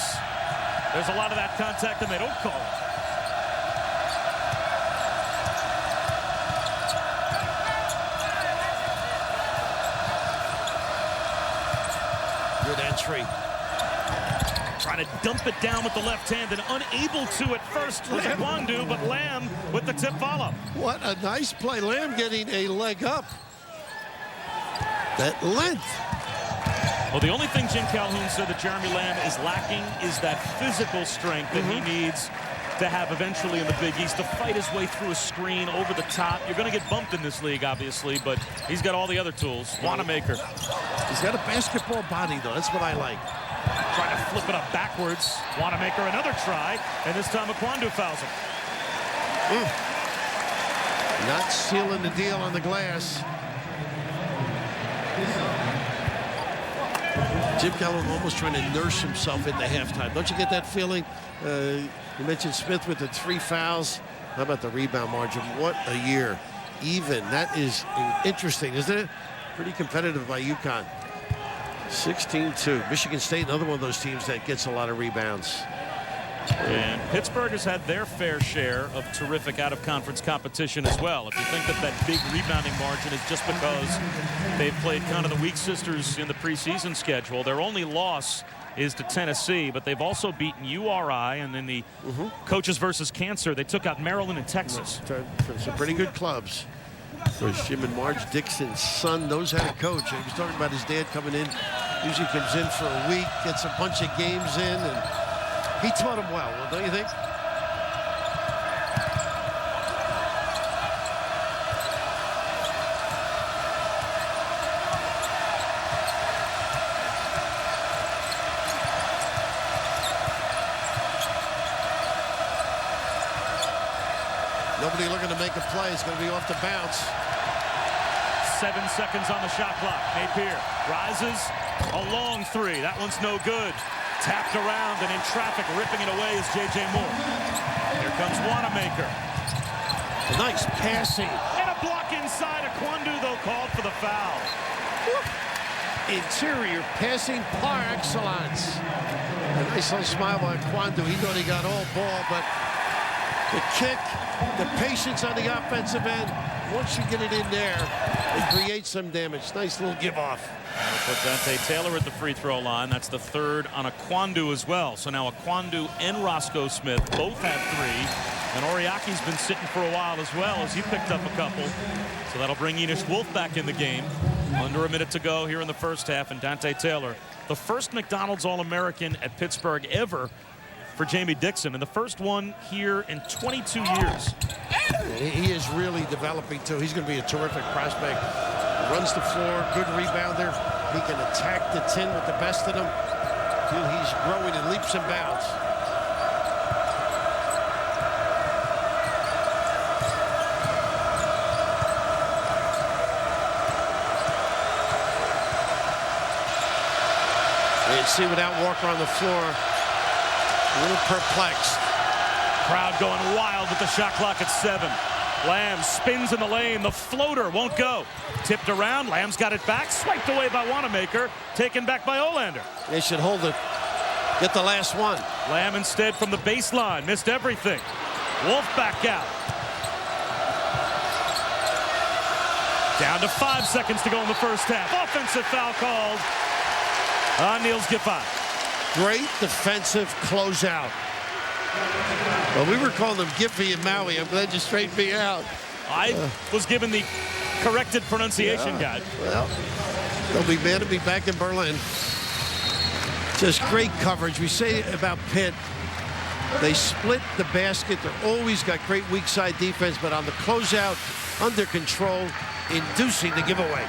there's a lot of that contact and they don't call it. Good entry. Trying to dump it down with the left hand and unable to at first was Kwandu, but Lamb with the tip follow. What a nice play. Lamb getting a leg up. That length. Well, the only thing Jim Calhoun said that Jeremy Lamb is lacking is that physical strength that he needs to have eventually in the Big East to fight his way through a screen over the top. You're going to get bumped in this league, obviously, but he's got all the other tools. Wanamaker. He's got a basketball body, though. That's what I like. Trying to flip it up backwards. Wanamaker another try, and this time Kwandu fouls him. Not sealing the deal on the glass. Jim Calhoun almost trying to nurse himself into halftime. Don't you get that feeling? You mentioned Smith with the 3 fouls. How about the rebound margin? What a year. Even. That is interesting, isn't it? Pretty competitive by UConn. 16-2. Michigan State, another one of those teams that gets a lot of rebounds. And Pittsburgh has had their fair share of terrific out-of-conference competition as well. If you think that that big rebounding margin is just because they've played kind of the weak sisters in the preseason schedule, their only loss is to Tennessee, but they've also beaten URI, and in the Coaches versus Cancer, they took out Maryland and Texas. Some pretty good clubs. Of course, Jim and Marge Dixon's son knows how to coach. He was talking about his dad coming in. Usually comes in for a week, gets a bunch of games in, and he taught him well, don't you think? Nobody looking to make a play. It's going to be off the bounce. 7 seconds on the shot clock. Napier rises. A long 3. That one's no good. Tapped around and in traffic, ripping it away is J.J. Moore. Here comes Wanamaker. Nice passing. And a block inside. Kwandu, though, called for the foul. Interior passing par excellence. A nice little smile by Kwandu. He thought he got all ball, but the kick, the patience on the offensive end, once you get it in there, it creates some damage. Nice little give off. Put Dante Taylor at the free throw line. That's the 3rd on Kwandu as well. So now Kwandu and Roscoe Smith both have 3. And Oriaki's been sitting for a while as well as he picked up a couple. So that'll bring Enish Wolf back in the game. Under a minute to go here in the first half. And Dante Taylor, the first McDonald's All-American at Pittsburgh ever for Jamie Dixon, and the first one here in 22 years. He is really developing, too. He's going to be a terrific prospect. Runs the floor, good rebounder. He can attack the 10 with the best of them. Dude, he's growing in leaps and bounds. And see, without Walker on the floor, a little perplexed. Crowd going wild with the shot clock at 7. Lamb spins in the lane. The floater won't go. Tipped around. Lamb's got it back. Swiped away by Wanamaker. Taken back by Olander. They should hold it. Get the last one. Lamb instead from the baseline. Missed everything. Wolf back out. Down to 5 seconds to go in the first half. Offensive foul called on Niels Giffey. Great defensive closeout. Well, we were calling them Giffey and Maui. I'm glad you straightened me out. I was given the corrected pronunciation guide. Well, they'll be mad at me back in Berlin. Just great coverage. We say about Pitt, they split the basket. They're always got great weak side defense, but on the closeout, under control, inducing the giveaway.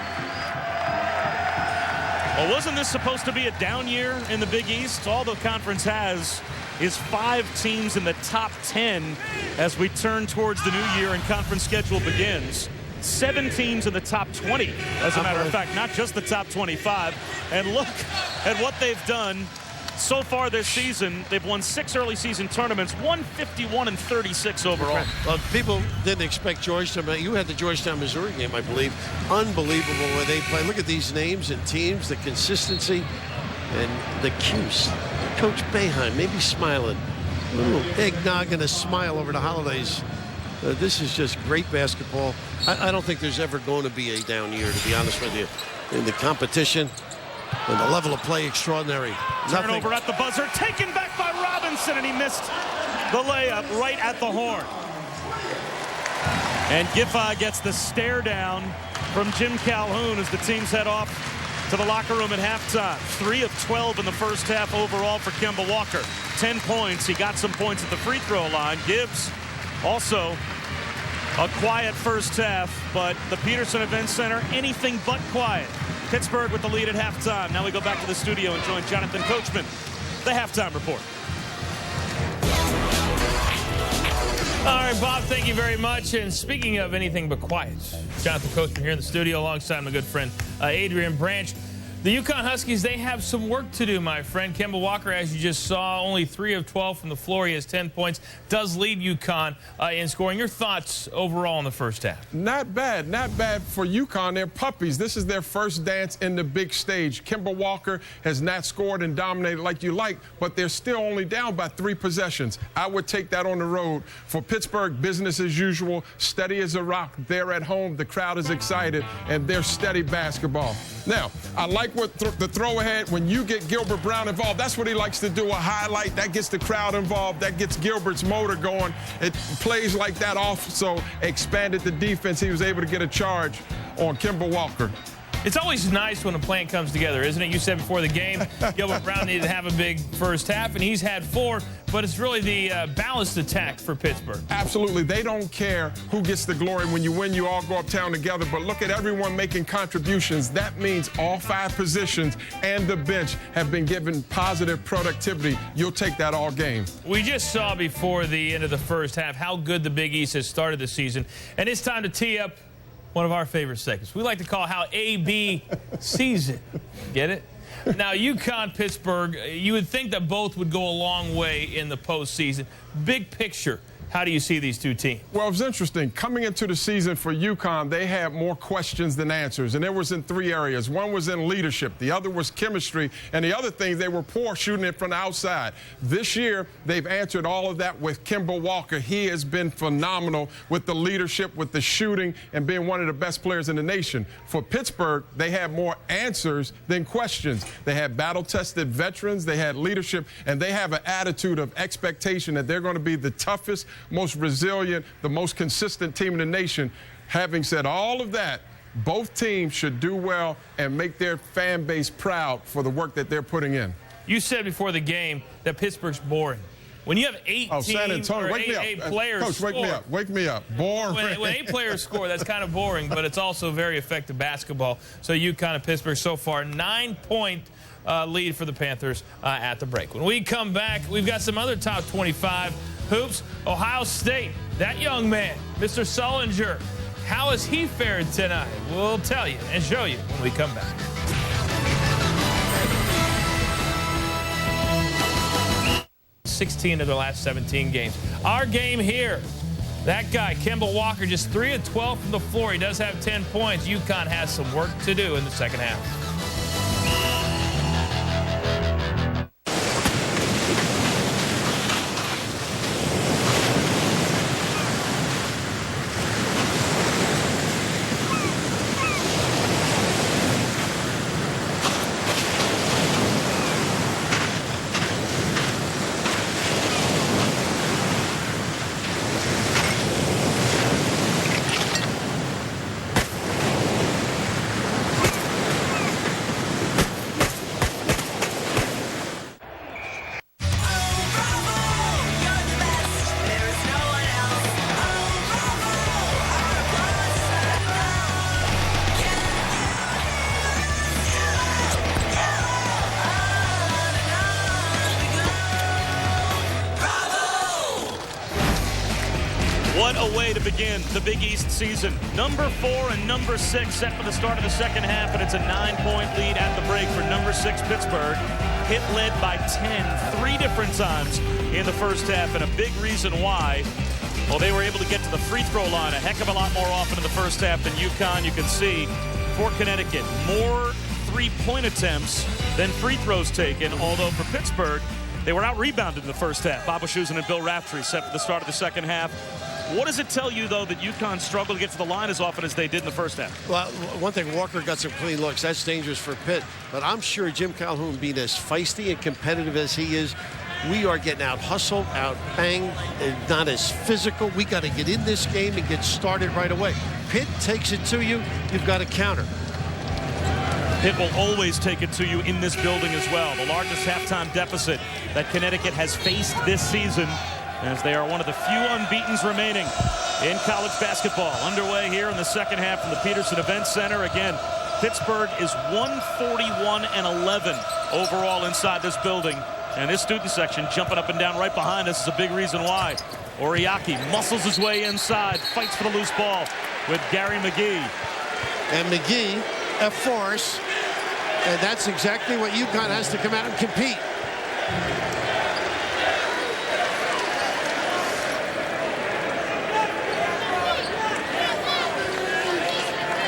Well, wasn't this supposed to be a down year in the Big East? All the conference has is 5 teams in the top 10 as we turn towards the new year and conference schedule begins. 7 teams in the top 20, as a matter of fact, not just the top 25. And look at what they've done so far this season. They've won 6 early season tournaments, 151-36 overall. Well, people didn't expect Georgetown. You had the Georgetown, Missouri game, I believe. Unbelievable where they play. Look at these names and teams, the consistency and the cues. Coach Boeheim maybe smiling. A little eggnog and a smile over the holidays. This is just great basketball. I don't think there's ever going to be a down year, to be honest with you. In the competition and the level of play, extraordinary. Turnover at the buzzer, taken back by Robinson, and he missed the layup right at the horn. And Giffey gets the stare down from Jim Calhoun as the teams head off to the locker room at halftime. 3 of 12 in the first half overall for Kemba Walker. 10 points. He got some points at the free throw line. Gibbs also a quiet first half, but the Petersen Events Center, anything but quiet. Pittsburgh with the lead at halftime. Now we go back to the studio and join Jonathan Coachman, the halftime report. All right, Bob, thank you very much. And speaking of anything but quiet, Jonathan Coachman here in the studio alongside my good friend Adrian Branch. The UConn Huskies, they have some work to do, my friend. Kemba Walker, as you just saw, only 3 of 12 from the floor. He has 10 points, does lead UConn in scoring. Your thoughts overall in the first half? Not bad. Not bad for UConn. They're puppies. This is their first dance in the big stage. Kemba Walker has not scored and dominated like you like, but they're still only down by 3 possessions. I would take that on the road. For Pittsburgh, business as usual. Steady as a rock. They're at home. The crowd is excited, and they're steady basketball. Now, I like what the throw ahead, when you get Gilbert Brown involved, that's what he likes to do, a highlight. That gets the crowd involved. That gets Gilbert's motor going. It plays like that also expanded the defense. He was able to get a charge on Kemba Walker. It's always nice when a plan comes together, isn't it? You said before the game, Gilbert Brown needed to have a big first half, and he's had 4, but it's really the balanced attack for Pittsburgh. Absolutely. They don't care who gets the glory. When you win, you all go uptown together, but look at everyone making contributions. That means all 5 positions and the bench have been given positive productivity. You'll take that all game. We just saw before the end of the first half how good the Big East has started the season, and it's time to tee up one of our favorite segments. We like to call how AB season. Get it? Now, UConn, Pittsburgh, you would think that both would go a long way in the postseason. Big picture, how do you see these two teams? Well, it was interesting. Coming into the season for UConn, they had more questions than answers, and it was in 3 areas. One was in leadership. The other was chemistry. And the other thing, they were poor shooting it from the outside. This year, they've answered all of that with Kemba Walker. He has been phenomenal with the leadership, with the shooting, and being one of the best players in the nation. For Pittsburgh, they had more answers than questions. They had battle-tested veterans. They had leadership, and they have an attitude of expectation that they're going to be the toughest, most resilient, the most consistent team in the nation. Having said all of that, both teams should do well and make their fan base proud for the work that they're putting in. You said before the game that Pittsburgh's boring. When you have 8 San teams Antonio, or wake me up. eight players Coach, wake me up. Wake me up. Boring. When 8 players score, that's kind of boring, but it's also very effective basketball. So UConn and Pittsburgh so far, 9-point lead for the Panthers at the break. When we come back, we've got some other top 25 hoops. Ohio State, that young man, Mr. Sullinger, how has he fared tonight? We'll tell you and show you when we come back. (16 of their last 17 games. Our game here, that guy, Kemba Walker, just 3 of 12 from the floor. He does have 10 points. UConn has some work to do in the second half. What a way to begin the Big East season. Number 4 and number 6 set for the start of the second half, and it's a 9-point lead at the break for number 6 Pittsburgh. Pitt led by 10 3 different times in the first half, and a big reason why, well, they were able to get to the free throw line a heck of a lot more often in the first half than UConn. You can see for Connecticut, more 3-point attempts than free throws taken, although for Pittsburgh, they were out-rebounded in the first half. Bob Wischusen and Bill Raftery set for the start of the second half. What does it tell you, though, that UConn struggled to get to the line as often as they did in the first half? Well, one thing, Walker got some clean looks. That's dangerous for Pitt. But I'm sure Jim Calhoun, being as feisty and competitive as he is, we are getting out-hustled, out-banged, and not as physical. We got to get in this game and get started right away. Pitt takes it to you, you've got to counter. Pitt will always take it to you in this building as well. The largest halftime deficit that Connecticut has faced this season, as they are one of the few unbeatens remaining in college basketball. Underway here in the second half from the Petersen Events Center. Again, Pittsburgh is 141-11 overall inside this building. And this student section jumping up and down right behind us is a big reason why. Oriaki muscles his way inside, fights for the loose ball with Gary McGee. And McGee, a force. And that's exactly what UConn has to come out and compete.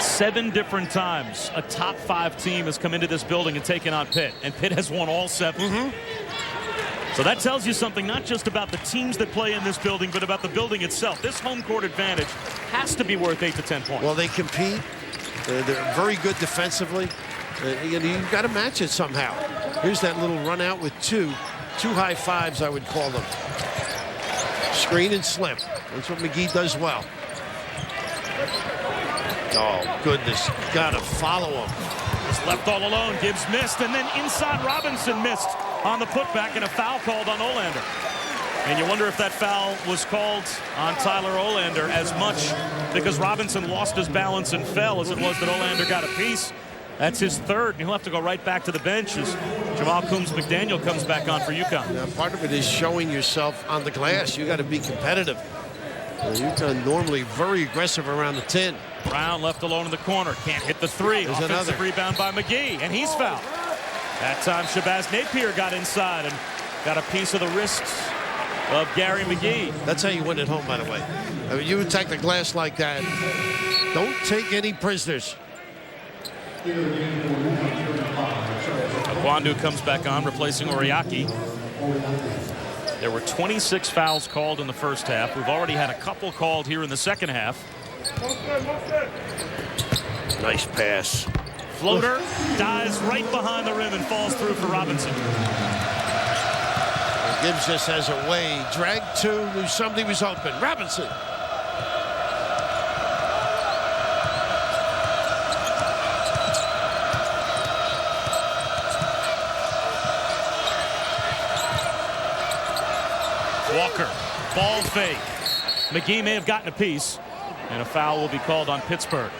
Seven different times a top 5 team has come into this building and taken on Pitt, and Pitt has won all 7. So that tells you something, not just about the teams that play in this building, but about the building itself. This home court advantage has to be worth 8 to 10 points. Well, they compete. They're very good defensively. You've got to match it somehow. Here's that little run out with two high fives, I would call them. Screen and slip. That's what McGee does well. Oh, goodness. Got to follow him. Just left all alone. Gibbs missed, and then inside Robinson missed on the putback, and a foul called on Olander. And you wonder if that foul was called on Tyler Olander as much because Robinson lost his balance and fell as it was that Olander got a piece. That's his third, and he'll have to go right back to the bench as Jamal Coombs-McDaniel comes back on for UConn. Now, part of it is showing yourself on the glass. You got to be competitive. UConn normally very aggressive around the 10. Brown left alone in the corner. Can't hit the 3. There's Offensive another rebound by McGee, and he's fouled. That time Shabazz Napier got inside and got a piece of the wrists of Gary McGee. That's how you win at home, by the way. I mean, you attack the glass like that. Don't take any prisoners. Agwandu comes back on, replacing Oriaki. There were 26 fouls called in the first half. We've already had a couple called here in the second half. Nice pass. Floater dives right behind the rim and falls through for Robinson. Gibbs just has a way. Drag 2, knew somebody was open. Robinson. fade. McGee may have gotten a piece, and a foul will be called on Pittsburgh.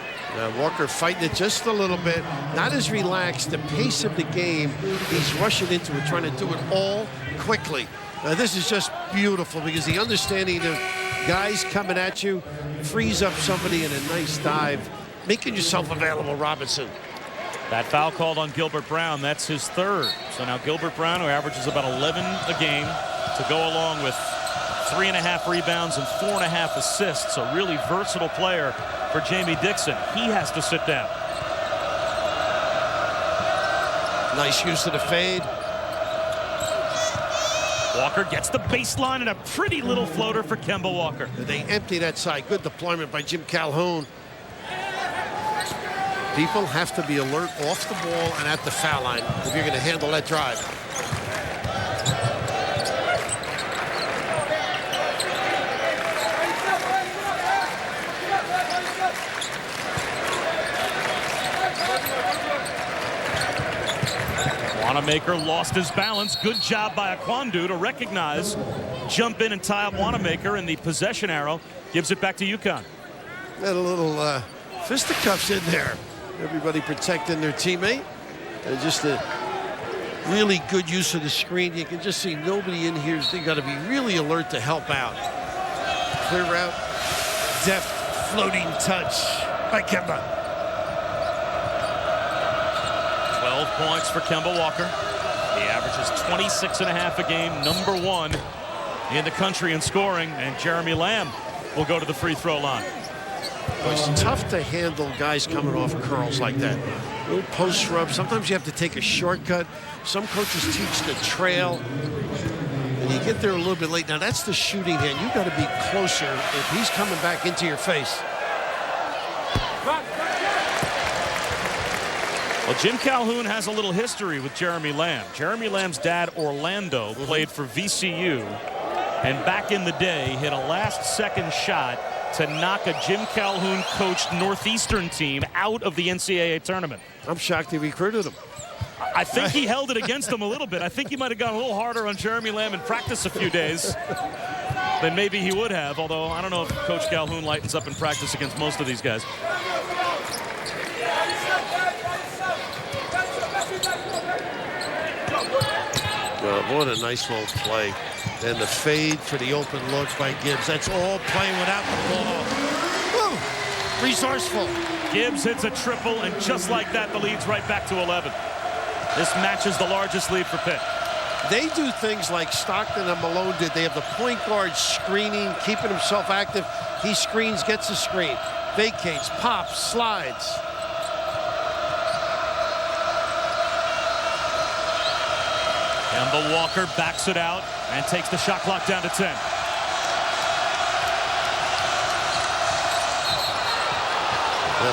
Walker fighting it just a little bit, not as relaxed. The pace of the game, he's rushing into it, trying to do it all quickly. This is just beautiful because the understanding of guys coming at you frees up somebody in a nice dive, making yourself available, Robinson. That foul called on Gilbert Brown, that's his third. So now Gilbert Brown, who averages about 11 a game, to go along with 3.5 rebounds and 4.5 assists. A really versatile player for Jamie Dixon. He has to sit down. Nice use of the fade. Walker gets the baseline and a pretty little floater for Kemba Walker. They empty that side. Good deployment by Jim Calhoun. People have to be alert off the ball and at the foul line if you're going to handle that drive. Wanamaker lost his balance. Good job by Akwandu to recognize, jump in and tie up Wanamaker, and the possession arrow gives it back to UConn. Got a little fisticuffs in there. Everybody protecting their teammate. Just a really good use of the screen. You can just see nobody in here. They got to be really alert to help out. Clear out. Deft floating touch by Kemba. 12 points for Kemba Walker. He averages 26.5 a game, #1 in the country in scoring, and Jeremy Lamb will go to the free throw line. It's tough to handle guys coming off curls like that. Little post rub. Sometimes you have to take a shortcut. Some coaches teach the trail, and you get there a little bit late. Now that's the shooting hand. You got to be closer if he's coming back into your face. Well, Jim Calhoun has a little history with Jeremy Lamb. Jeremy Lamb's dad, Orlando, played for VCU, and back in the day hit a last-second shot to knock a Jim Calhoun-coached Northeastern team out of the NCAA tournament. I'm shocked he recruited him. I think he held it against him a little bit. I think he might have gone a little harder on Jeremy Lamb in practice a few days than maybe he would have, although I don't know if Coach Calhoun lightens up in practice against most of these guys. What a nice little play. And the fade for the open look by Gibbs. That's all playing without the ball. Woo! Resourceful. Gibbs hits a triple, and just like that, the lead's right back to 11. This matches the largest lead for Pitt. They do things like Stockton and Malone did. They have the point guard screening, keeping himself active. He screens, gets a screen, vacates, pops, slides. Kemba Walker backs it out and takes the shot clock down to 10.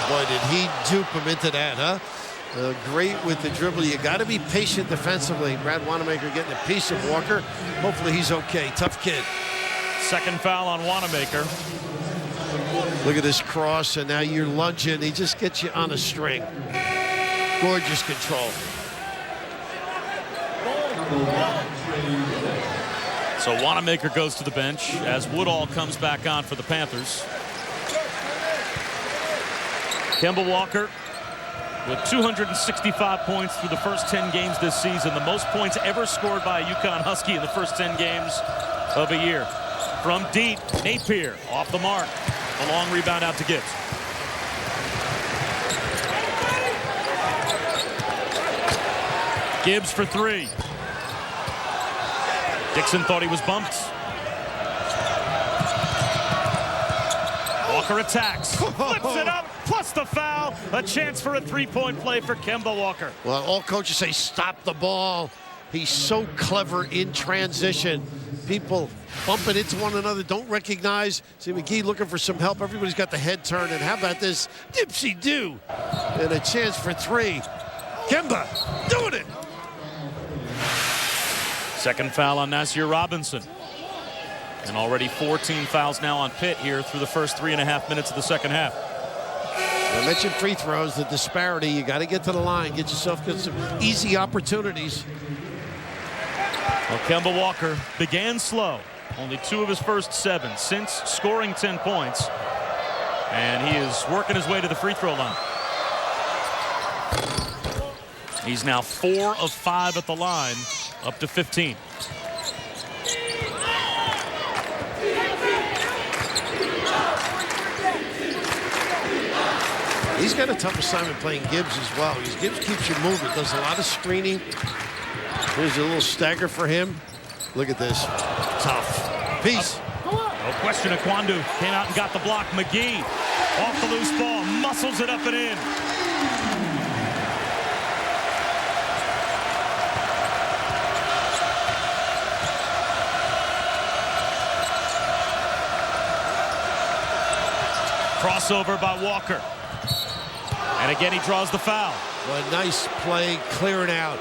Boy, did he dupe him into that, huh? Great with the dribble. You got to be patient defensively. Brad Wanamaker getting a piece of Walker. Hopefully he's okay. Tough kid. Second foul on Wanamaker. Look at this cross, and now you're lunging. He just gets you on a string. Gorgeous control. So Wanamaker goes to the bench as Woodall comes back on for the Panthers. Kemba Walker with 265 points through the first 10 games this season, the most points ever scored by a UConn Husky in the first 10 games of a year. From deep, Napier off the mark. A long rebound out to Gibbs. Gibbs for three. Dixon thought he was bumped. Walker attacks, flips it up, plus the foul. A chance for a three-point play for Kemba Walker. Well, all coaches say stop the ball. He's so clever in transition. People bumping into one another, don't recognize. See McGee looking for some help. Everybody's got the head turned. And how about this dipsy-do? And a chance for three. Kemba doing it. Second foul on Nasir Robinson. And already 14 fouls now on Pitt here through the first 3.5 minutes of the second half. I mentioned free throws, the disparity. You got to get to the line, get some easy opportunities. Well, Kemba Walker began slow. Only 2 of his first 7 since scoring 10 points. And he is working his way to the free throw line. He's now 4 of 5 at the line, up to 15. He's got a tough assignment playing Gibbs as well. Gibbs keeps you moving, does a lot of screening. Here's a little stagger for him. Look at this. Tough. Peace. No question, Akwandu came out and got the block. McGee off the loose ball, muscles it up and in. Crossover by Walker. And again, he draws the foul. Well, a nice play, clearing out.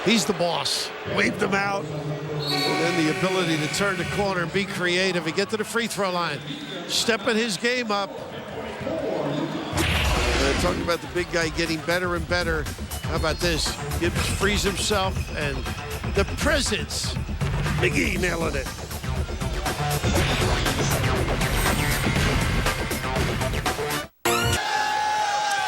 He's the boss. Waved him out. And then the ability to turn the corner and be creative and get to the free throw line. Stepping his game up. And talking about the big guy getting better and better. How about this? Gibbs frees himself and the presence. McGee nailing it.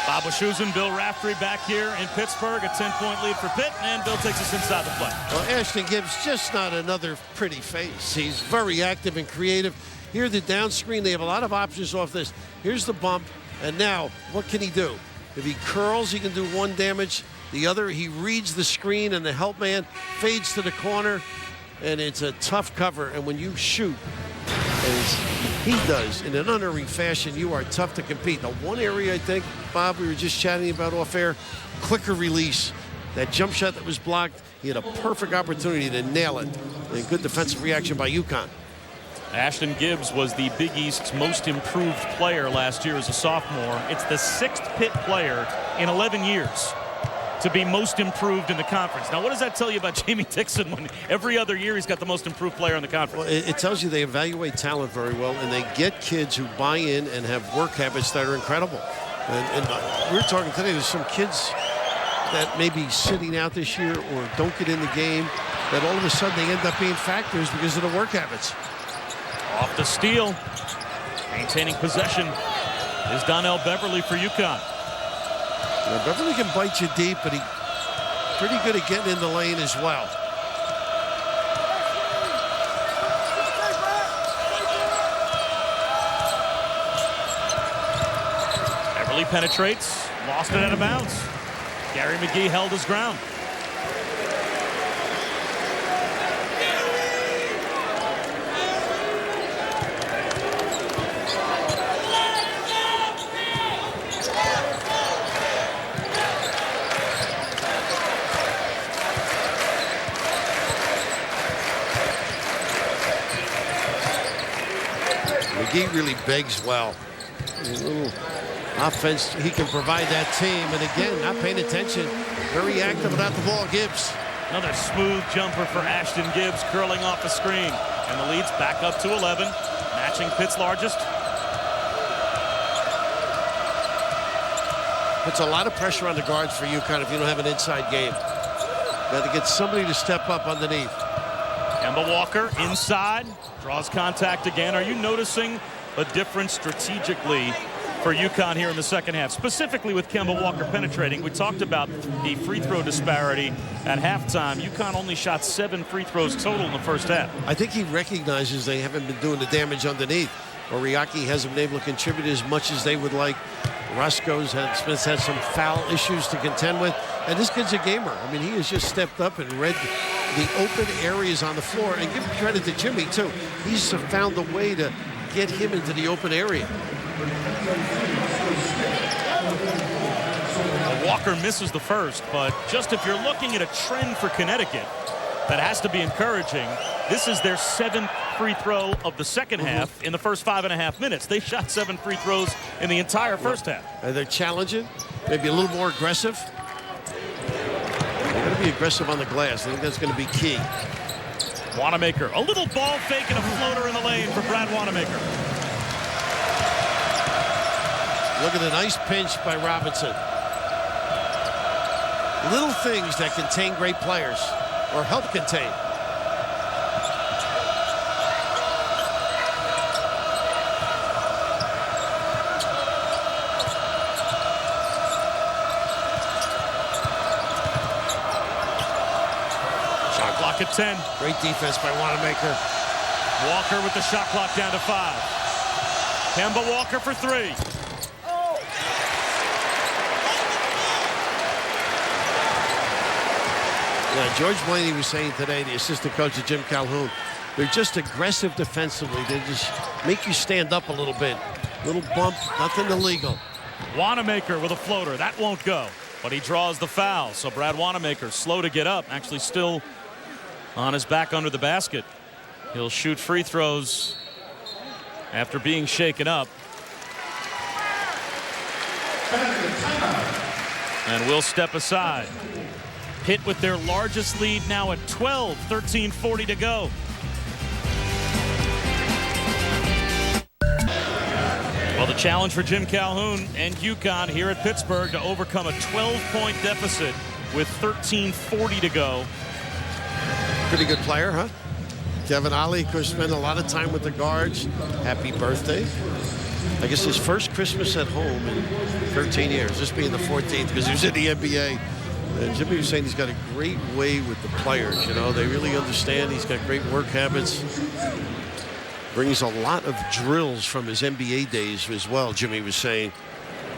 Bob Wischusen, Bill Raftery back here in Pittsburgh. A 10-point lead for Pitt, and Bill takes us inside the play. Well, Ashton Gibbs, just not another pretty face. He's very active and creative. Here, the down screen, they have a lot of options off this. Here's the bump, and now, what can he do? If he curls, he can do 1 damage. The other, he reads the screen, and the help man fades to the corner, and it's a tough cover. And when you shoot, as he does in an unerring fashion, you are tough to compete. Now, one area I think, Bob, we were just chatting about off air, quicker release. That jump shot that was blocked, he had a perfect opportunity to nail it. And good defensive reaction by UConn. Ashton Gibbs was the Big East's most improved player last year as a sophomore. It's the 6th Pitt player in 11 years to be most improved in the conference. Now, what does that tell you about Jamie Dixon when every other year he's got the most improved player in the conference? Well, it tells you they evaluate talent very well, and they get kids who buy in and have work habits that are incredible. And we were talking today, there's some kids that may be sitting out this year or don't get in the game, that all of a sudden they end up being factors because of the work habits. Off the steal, maintaining possession is Donnell Beverly for UConn. Now, Beverly can bite you deep, but he's pretty good at getting in the lane as well. Beverly penetrates, lost it out of bounds. Gary McGee held his ground. McGee really begs well. A little offense, he can provide that team. And again, not paying attention. Very active without the ball, Gibbs. Another smooth jumper for Ashton Gibbs, curling off the screen. And the lead's back up to 11, matching Pitt's largest. Puts a lot of pressure on the guards for UConn if you don't have an inside game. Got to get somebody to step up underneath. Kemba Walker inside, draws contact again. Are you noticing a difference strategically for UConn here in the second half, specifically with Kemba Walker penetrating? We talked about the free throw disparity at halftime. UConn only shot 7 free throws total in the first half. I think he recognizes they haven't been doing the damage underneath. Oriaki hasn't been able to contribute as much as they would like. Smith's had some foul issues to contend with. And this kid's a gamer. I mean, he has just stepped up and read the open areas on the floor. And give credit to Jimmy, too. He's found a way to get him into the open area. Well, Walker misses the first, but just if you're looking at a trend for Connecticut, that has to be encouraging. This is their 7th free throw of the second half in the first 5.5 minutes. They shot 7 free throws in the entire first half. And they're challenging, maybe a little more aggressive. They're going to be aggressive on the glass. I think that's going to be key. Wanamaker, a little ball fake and a floater in the lane for Brad Wanamaker. Look at the nice pinch by Robinson. Little things that contain great players, or help contain. clock at 10. Great defense by Wanamaker. Walker with the shot clock down to 5. Kemba Walker for 3. Yeah, George Blaney was saying today, the assistant coach of Jim Calhoun, they're just aggressive defensively. They just make you stand up a little bit. Little bump, nothing illegal. Wanamaker with a floater. That won't go, but he draws the foul. So Brad Wanamaker, slow to get up, actually still on his back under the basket. He'll shoot free throws after being shaken up. And will step aside. Pitt with their largest lead now at 12, 13:40 to go. Well, the challenge for Jim Calhoun and UConn here at Pittsburgh to overcome a 12-point deficit with 13:40 to go. Pretty good player, huh? Kevin Ollie, of course, spent a lot of time with the guards. Happy birthday. I guess his first Christmas at home in 13 years, this being the 14th, because he was in the NBA. And Jimmy was saying he's got a great way with the players. You know, they really understand. He's got great work habits. Brings a lot of drills from his NBA days as well, Jimmy was saying.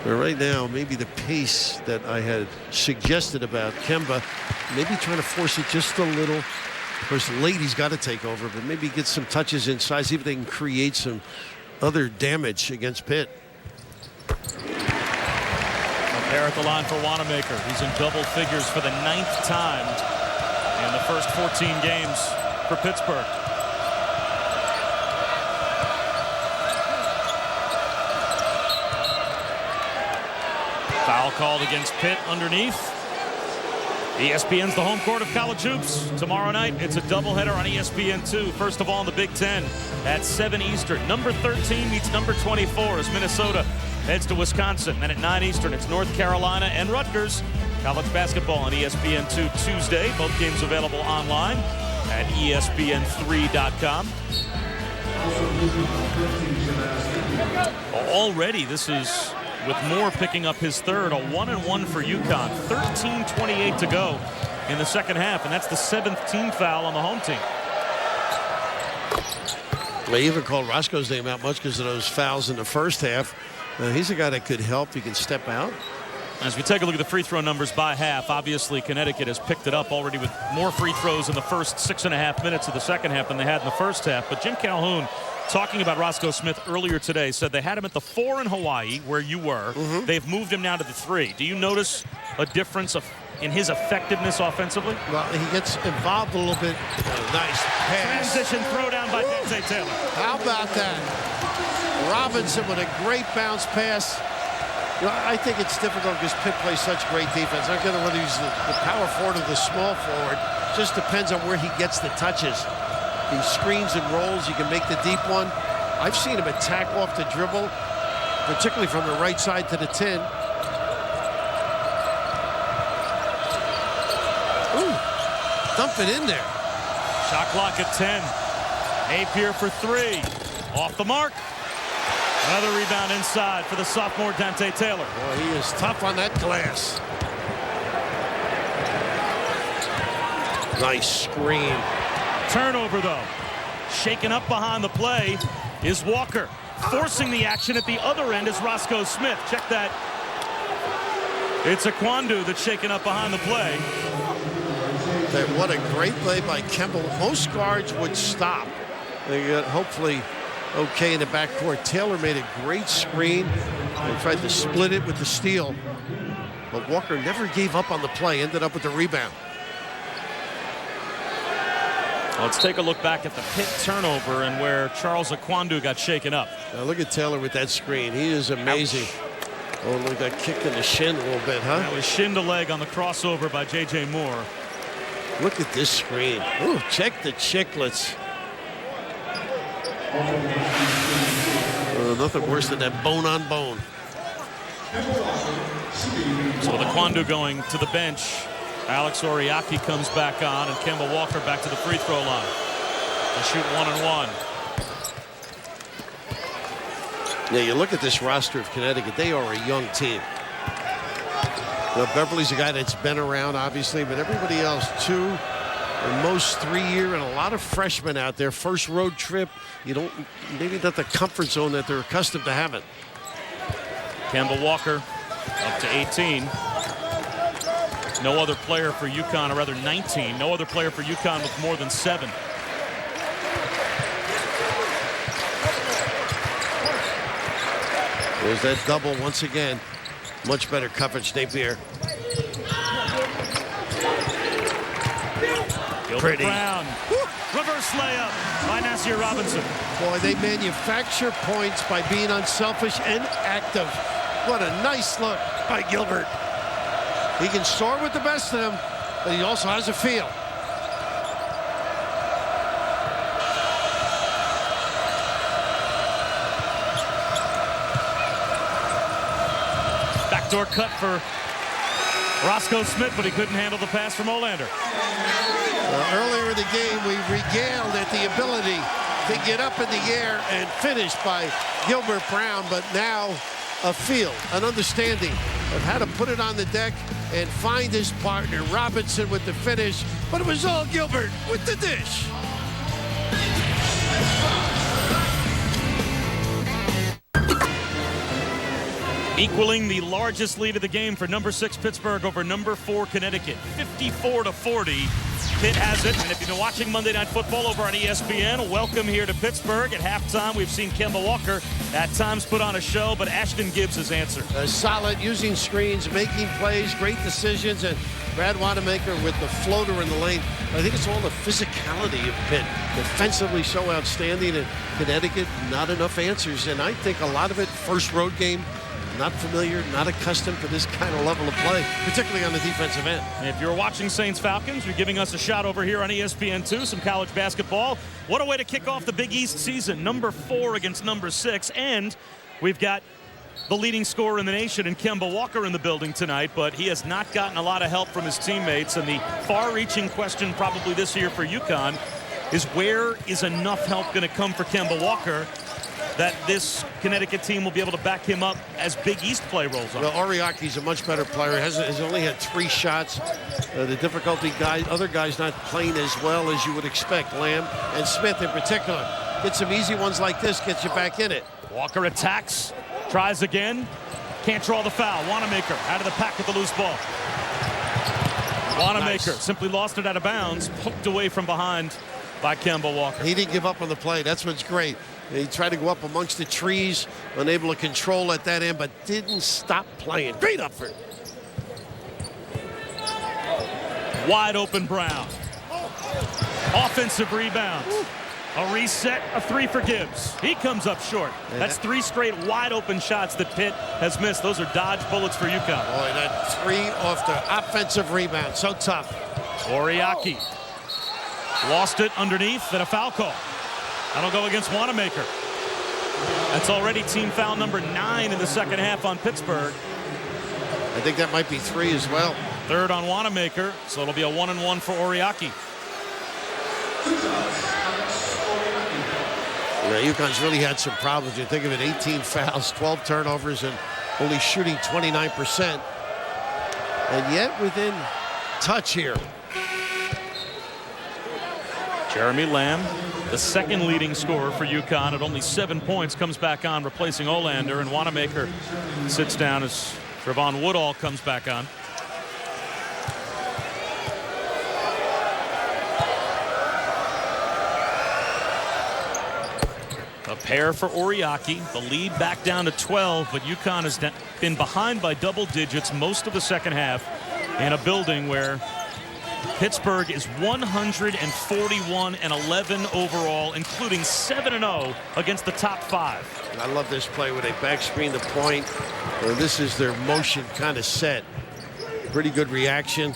But right now, maybe the pace that I had suggested about Kemba, maybe trying to force it just a little. Of course, Lady's got to take over, but maybe get some touches inside, see if they can create some other damage against Pitt. There at the line for Wanamaker. He's in double figures for the 9th time in the first 14 games for Pittsburgh. Foul called against Pitt underneath. ESPN's the home court of college hoops. Tomorrow night, it's a doubleheader on ESPN2. First of all in the Big Ten at 7 Eastern. Number 13 meets number 24 as Minnesota heads to Wisconsin. Then at 9 Eastern, it's North Carolina and Rutgers. College basketball on ESPN2 Tuesday. Both games available online at ESPN3.com. Already, this is with Moore picking up his third, a 1-and-1 for UConn. 13:28 to go in the second half, and that's the 7th team foul on the home team. They even called Roscoe's name out much because of those fouls in the first half. He's a guy that could help. He can step out. As we take a look at the free throw numbers by half, obviously Connecticut has picked it up already with more free throws in the first 6.5 minutes of the second half than they had in the first half. But Jim Calhoun, talking about Roscoe Smith earlier today, said they had him at the 4 in Hawaii, where you were. They've moved him now to the 3. Do you notice a difference in his effectiveness offensively? Well, he gets involved a little bit. Nice pass. Transition throw down by Dante Taylor. How about that? Robinson with a great bounce pass. You know, I think it's difficult because Pitt plays such great defense. I'm going to whether he's the power forward or the small forward. Just depends on where he gets the touches. He screens and rolls. He can make the deep one. I've seen him attack off the dribble, particularly from the right side to the 10. Ooh, dump it in there. Shot clock at 10. Napier for 3. Off the mark. Another rebound inside for the sophomore Dante Taylor. Boy, he is tough on that glass. Nice screen. Turnover, though. Shaken up behind the play is Walker. Forcing the action at the other end is Roscoe Smith. Check that. It's Akwandu that's shaken up behind the play. What a great play by Kemba. Most guards would stop. They got hopefully okay in the backcourt. Taylor made a great screen and tried to split it with the steal. But Walker never gave up on the play. Ended up with the rebound. Let's take a look back at the Pitt turnover and where Charles Akwandu got shaken up. Now look at Taylor with that screen. He is amazing. Ouch. Oh, look, got kicked in the shin a little bit, huh? That was shin to leg on the crossover by J.J. Moore. Look at this screen. Ooh, check the chicklets. Nothing worse than that bone on bone. So with Akwandu going to the bench, Alex Oriaki comes back on, and Kemba Walker back to the free throw line to shoot 1-and-1. Yeah, you look at this roster of Connecticut, they are a young team. Now, Beverly's a guy that's been around, obviously, but everybody else, 2, And most 3-year and a lot of freshmen out there. First road trip. You don't, maybe not the comfort zone that they're accustomed to having. Kemba Walker up to 18. No other player for UConn, or rather 19. No other player for UConn with more than 7. There's that double once again. Much better coverage, Napier. Gilbert Brown. Reverse layup by Nasir Robinson. Boy, they manufacture points by being unselfish and active. What a nice look by Gilbert. He can soar with the best of them, but he also has a feel. Backdoor cut for Roscoe Smith, but he couldn't handle the pass from Olander. Earlier in the game, we regaled at the ability to get up in the air and finish by Gilbert Brown, but now a feel, an understanding of how to put it on the deck and find his partner. Robinson with the finish, but it was all Gilbert with the dish. Equaling the largest lead of the game for number 6 Pittsburgh over number 4 Connecticut, 54-40. Pitt has it, and if you've been watching Monday Night Football over on ESPN, welcome here to Pittsburgh. At halftime, we've seen Kemba Walker at times put on a show, but Ashton Gibbs has answered. Solid, using screens, making plays, great decisions, and Brad Wanamaker with the floater in the lane. I think it's all the physicality of Pitt. Defensively so outstanding, and Connecticut, not enough answers. And I think a lot of it, first road game, not familiar, not accustomed to this kind of level of play, particularly on the defensive end. If you're watching Saints-Falcons, you're giving us a shot over here on ESPN2, some college basketball. What a way to kick off the Big East season. Number 4 against number 6. And we've got the leading scorer in the nation in Kemba Walker in the building tonight, but he has not gotten a lot of help from his teammates. And the far-reaching question probably this year for UConn is, where is enough help going to come for Kemba Walker that this Connecticut team will be able to back him up as Big East play rolls on? Well, Oriaki's a much better player. Has only had 3 shots. The difficulty guy, other guys not playing as well as you would expect. Lamb and Smith in particular. Get some easy ones like this, gets you back in it. Walker attacks, tries again, can't draw the foul. Wanamaker out of the pack with the loose ball. Wanamaker simply lost it out of bounds, poked away from behind by Kemba Walker. He didn't give up on the play. That's what's great. He tried to go up amongst the trees, unable to control at that end, but didn't stop playing. Great effort. Wide open Brown. Offensive rebound. A reset, a 3 for Gibbs. He comes up short. That's 3 straight wide open shots that Pitt has missed. Those are dodge bullets for UConn. Boy, that 3 off the offensive rebound. So tough. Oriaki lost it underneath, and a foul call. That'll go against Wanamaker. That's already team foul number 9 in the second half on Pittsburgh. I think that might be 3 as well. 3rd on Wanamaker, so it'll be a 1-and-1 for Oriaki. Yeah, UConn's really had some problems. You think of it, 18 fouls, 12 turnovers, and only shooting 29%. And yet within touch here. Jeremy Lamb, the second leading scorer for UConn at only 7 points, comes back on, replacing Olander, and Wanamaker sits down as Trevon Woodall comes back on. A pair for Oriaki, the lead back down to 12, but UConn has been behind by double digits most of the second half in a building where Pittsburgh is 141-11 overall, including 7-0 against the top 5. I love this play where they back screen the point. This is their motion kind of set. Pretty good reaction.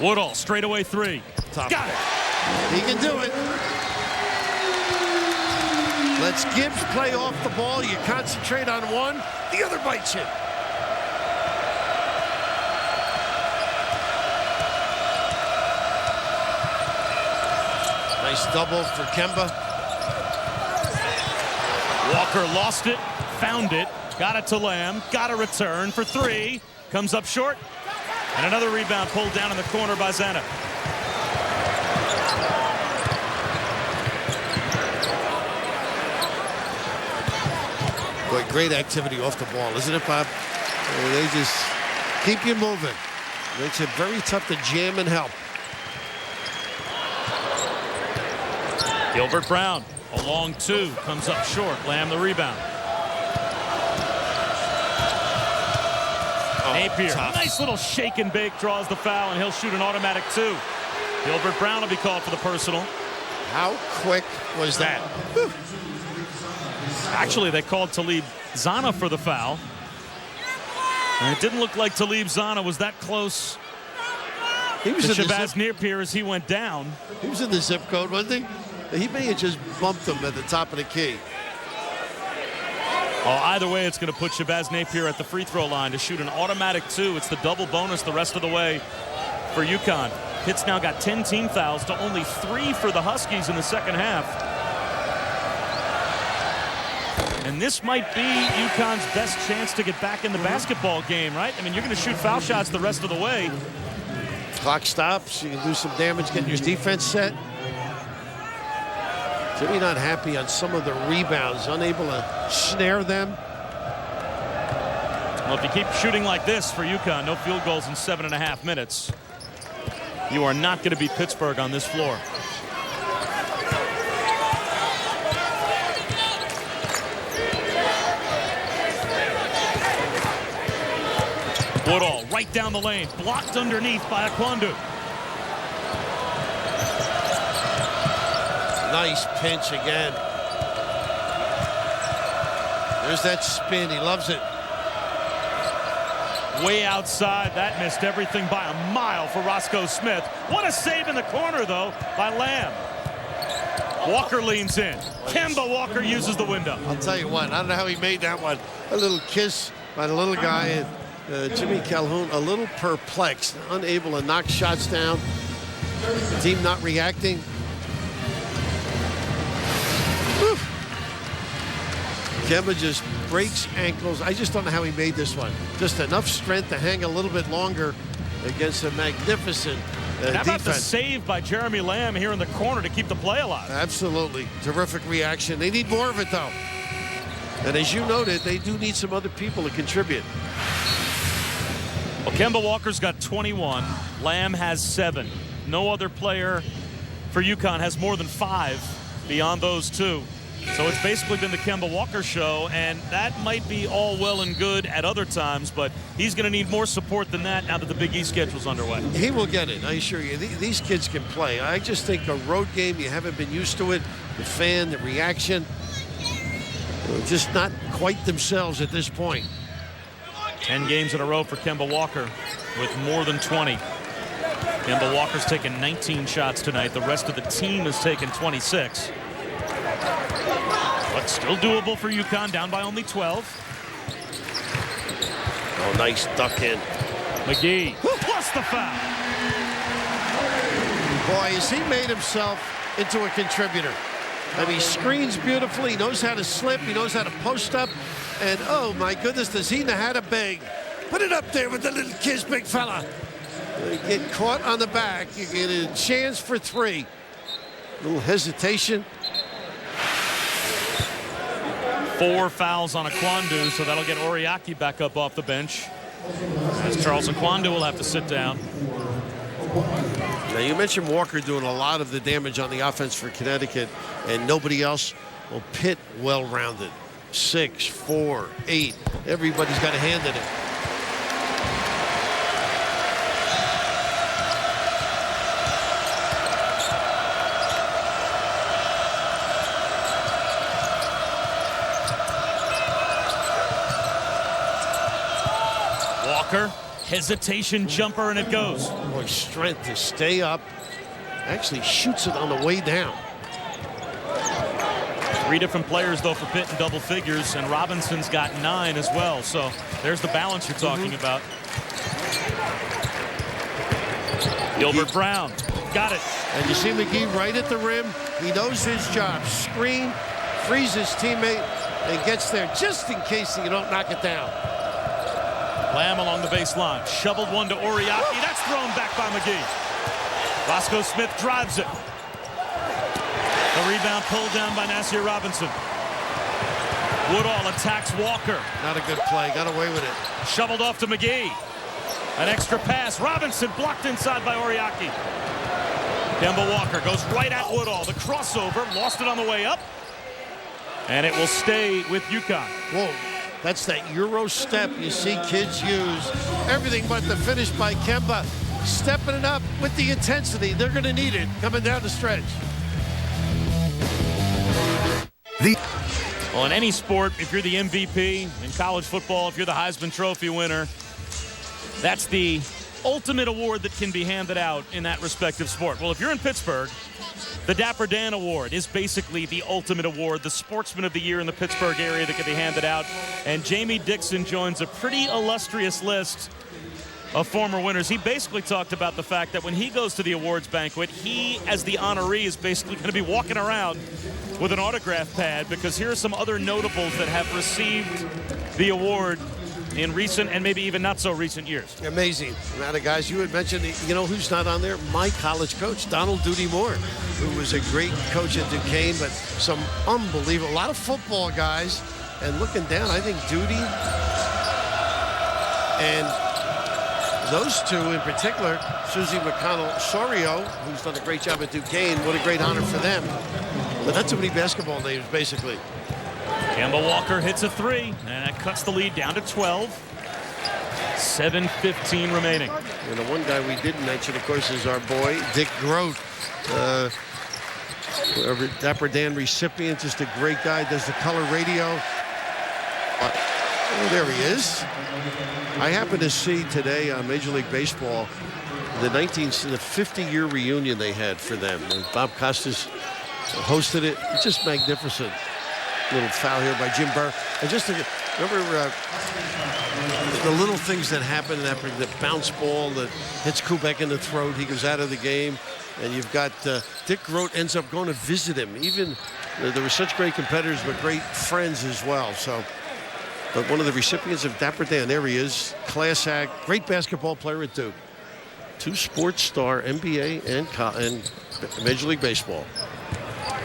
Woodall, straightaway 3. Top. Got it. He can do it. Let's Gibbs play off the ball. You concentrate on one, the other bites you. Nice double for Kemba. Walker lost it, found it, got it to Lamb, got a return for 3, comes up short. And another rebound pulled down in the corner by Zana. Boy, great activity off the ball, isn't it, Bob? They just keep you moving. Makes it very tough to jam and help. Gilbert Brown, a long two, comes up short. Lamb the rebound. Napier, tough. Nice little shake and bake, draws the foul, and he'll shoot an automatic two. Gilbert Brown will be called for the personal. How quick was that? Whew. Actually, they called Talib Zana for the foul. And it didn't look like Talib Zana was that close He was to in the Shabazz zip, Napier as he went down. he was in the zip code, wasn't he? He may have just bumped him at the top of the key. Oh, either way, it's going to put Shabazz Napier at the free throw line to shoot an automatic two. It's the double bonus the rest of the way for UConn. Pitt's now got 10 team fouls to only 3 for the Huskies in the second half. And this might be UConn's best chance to get back in the basketball game, right? I mean, you're going to shoot foul shots the rest of the way. Clock stops. You can do some damage getting your defense set. Jimmy not happy on some of the rebounds, unable to snare them. Well, if you keep shooting like this for UConn, no field goals in 7.5 minutes, you are not going to beat Pittsburgh on this floor. Woodall right down the lane, blocked underneath by Akwandu. Nice pinch again. There's that spin. He loves it. Way outside. That missed everything by a mile for Roscoe Smith. What a save in the corner, though, by Lamb. Walker leans in. Kemba Walker uses the window. I'll tell you what, I don't know how he made that one. A little kiss by the little guy. And Jimmy Calhoun a little perplexed, unable to knock shots down. The team not reacting. Whew. Kemba just breaks ankles. I just don't know how he made this one. Just enough strength to hang a little bit longer against a magnificent How about the defense. save by Jeremy Lamb here in the corner to keep the play alive? Absolutely. Terrific reaction. They need more of it, though. And as you noted, they do need some other people to contribute. Well, Kemba Walker's got 21. Lamb has 7. No other player for UConn has more than 5 beyond those two. So it's basically been the Kemba Walker show, and that might be all well and good at other times, but he's going to need more support than that now that the Big East schedule's underway. He will get it, I assure you. These kids can play. I just think a road game, you haven't been used to it. The fan, the reaction, just not quite themselves at this point. 10 games in a row for Kemba Walker with more than 20. Kemba Walker's taken 19 shots tonight. The rest of the team has taken 26. But still doable for UConn, down by only 12. Oh, nice duck in. McGee plus the foul. Boy, has he made himself into a contributor. I mean, he screens beautifully. He knows how to slip. He knows how to post up. And, oh, my goodness, does he know how to bang. Put it up there with the little kids, big fella. You get caught on the back. You get a chance for 3. Little hesitation. 4 fouls on Akwandu, so that'll get Oriaki back up off the bench, as Charles Akwandu will have to sit down. Now, you mentioned Walker doing a lot of the damage on the offense for Connecticut and nobody else. Well, Pitt well-rounded. 6, 4, 8. Everybody's got a hand in it. Walker, hesitation jumper, and it goes. Boy, strength to stay up. Actually shoots it on the way down. 3 different players, though, for Pitt in double figures, and Robinson's got 9 as well. So there's the balance you're talking about. Gilbert Brown, got it. And you see McGee right at the rim. He knows his job. Screen, frees his teammate, and gets there just in case you don't knock it down. Lamb along the baseline. Shoveled one to Oriaki. That's thrown back by McGee. Roscoe Smith drives it. The rebound pulled down by Nasir Robinson. Woodall attacks Walker. Not a good play. Got away with it. Shoveled off to McGee. An extra pass. Robinson blocked inside by Oriaki. Kemba Walker goes right at Woodall. The crossover. Lost it on the way up. And it will stay with UConn. Whoa. That's that Euro step you see kids use. Everything but the finish by Kemba. Stepping it up with the intensity. They're going to need it coming down the stretch. Well, in any sport, if you're the MVP, in college football, if you're the Heisman Trophy winner, that's the ultimate award that can be handed out in that respective sport. Well, if you're in Pittsburgh, the Dapper Dan Award is basically the ultimate award, the Sportsman of the Year in the Pittsburgh area that can be handed out. And Jamie Dixon joins a pretty illustrious list of former winners. He basically talked about the fact that when he goes to the awards banquet, he, as the honoree, is basically going to be walking around with an autograph pad, because here are some other notables that have received the award in recent and maybe even not so recent years. Amazing. Now, the guys you had mentioned, you know who's not on there? My college coach, Donald Duty Moore, who was a great coach at Duquesne, but some unbelievable, a lot of football guys. And looking down, I think Duty and those two in particular, Susie McConnell-Sorio, who's done a great job at Duquesne, what a great honor for them. But not too many basketball names, basically. Kemba Walker hits a three, and that cuts the lead down to 12. 7:15 remaining. And the one guy we didn't mention, of course, is our boy, Dick Grote. Dapper Dan recipient, just a great guy, does the color radio. Oh, there he is. I happened to see today on Major League Baseball the 50-year reunion they had for them. And Bob Costas hosted it. Just magnificent. Little foul here by Jim Burr. And just remember the little things that happen after the bounce ball that hits Kubek in the throat. He goes out of the game. And you've got Dick Grote ends up going to visit him. Even there were such great competitors, but great friends as well. So, but one of the recipients of Dapper Dan, there he is, class act, great basketball player at Duke. 2 sports star, NBA and Major League Baseball.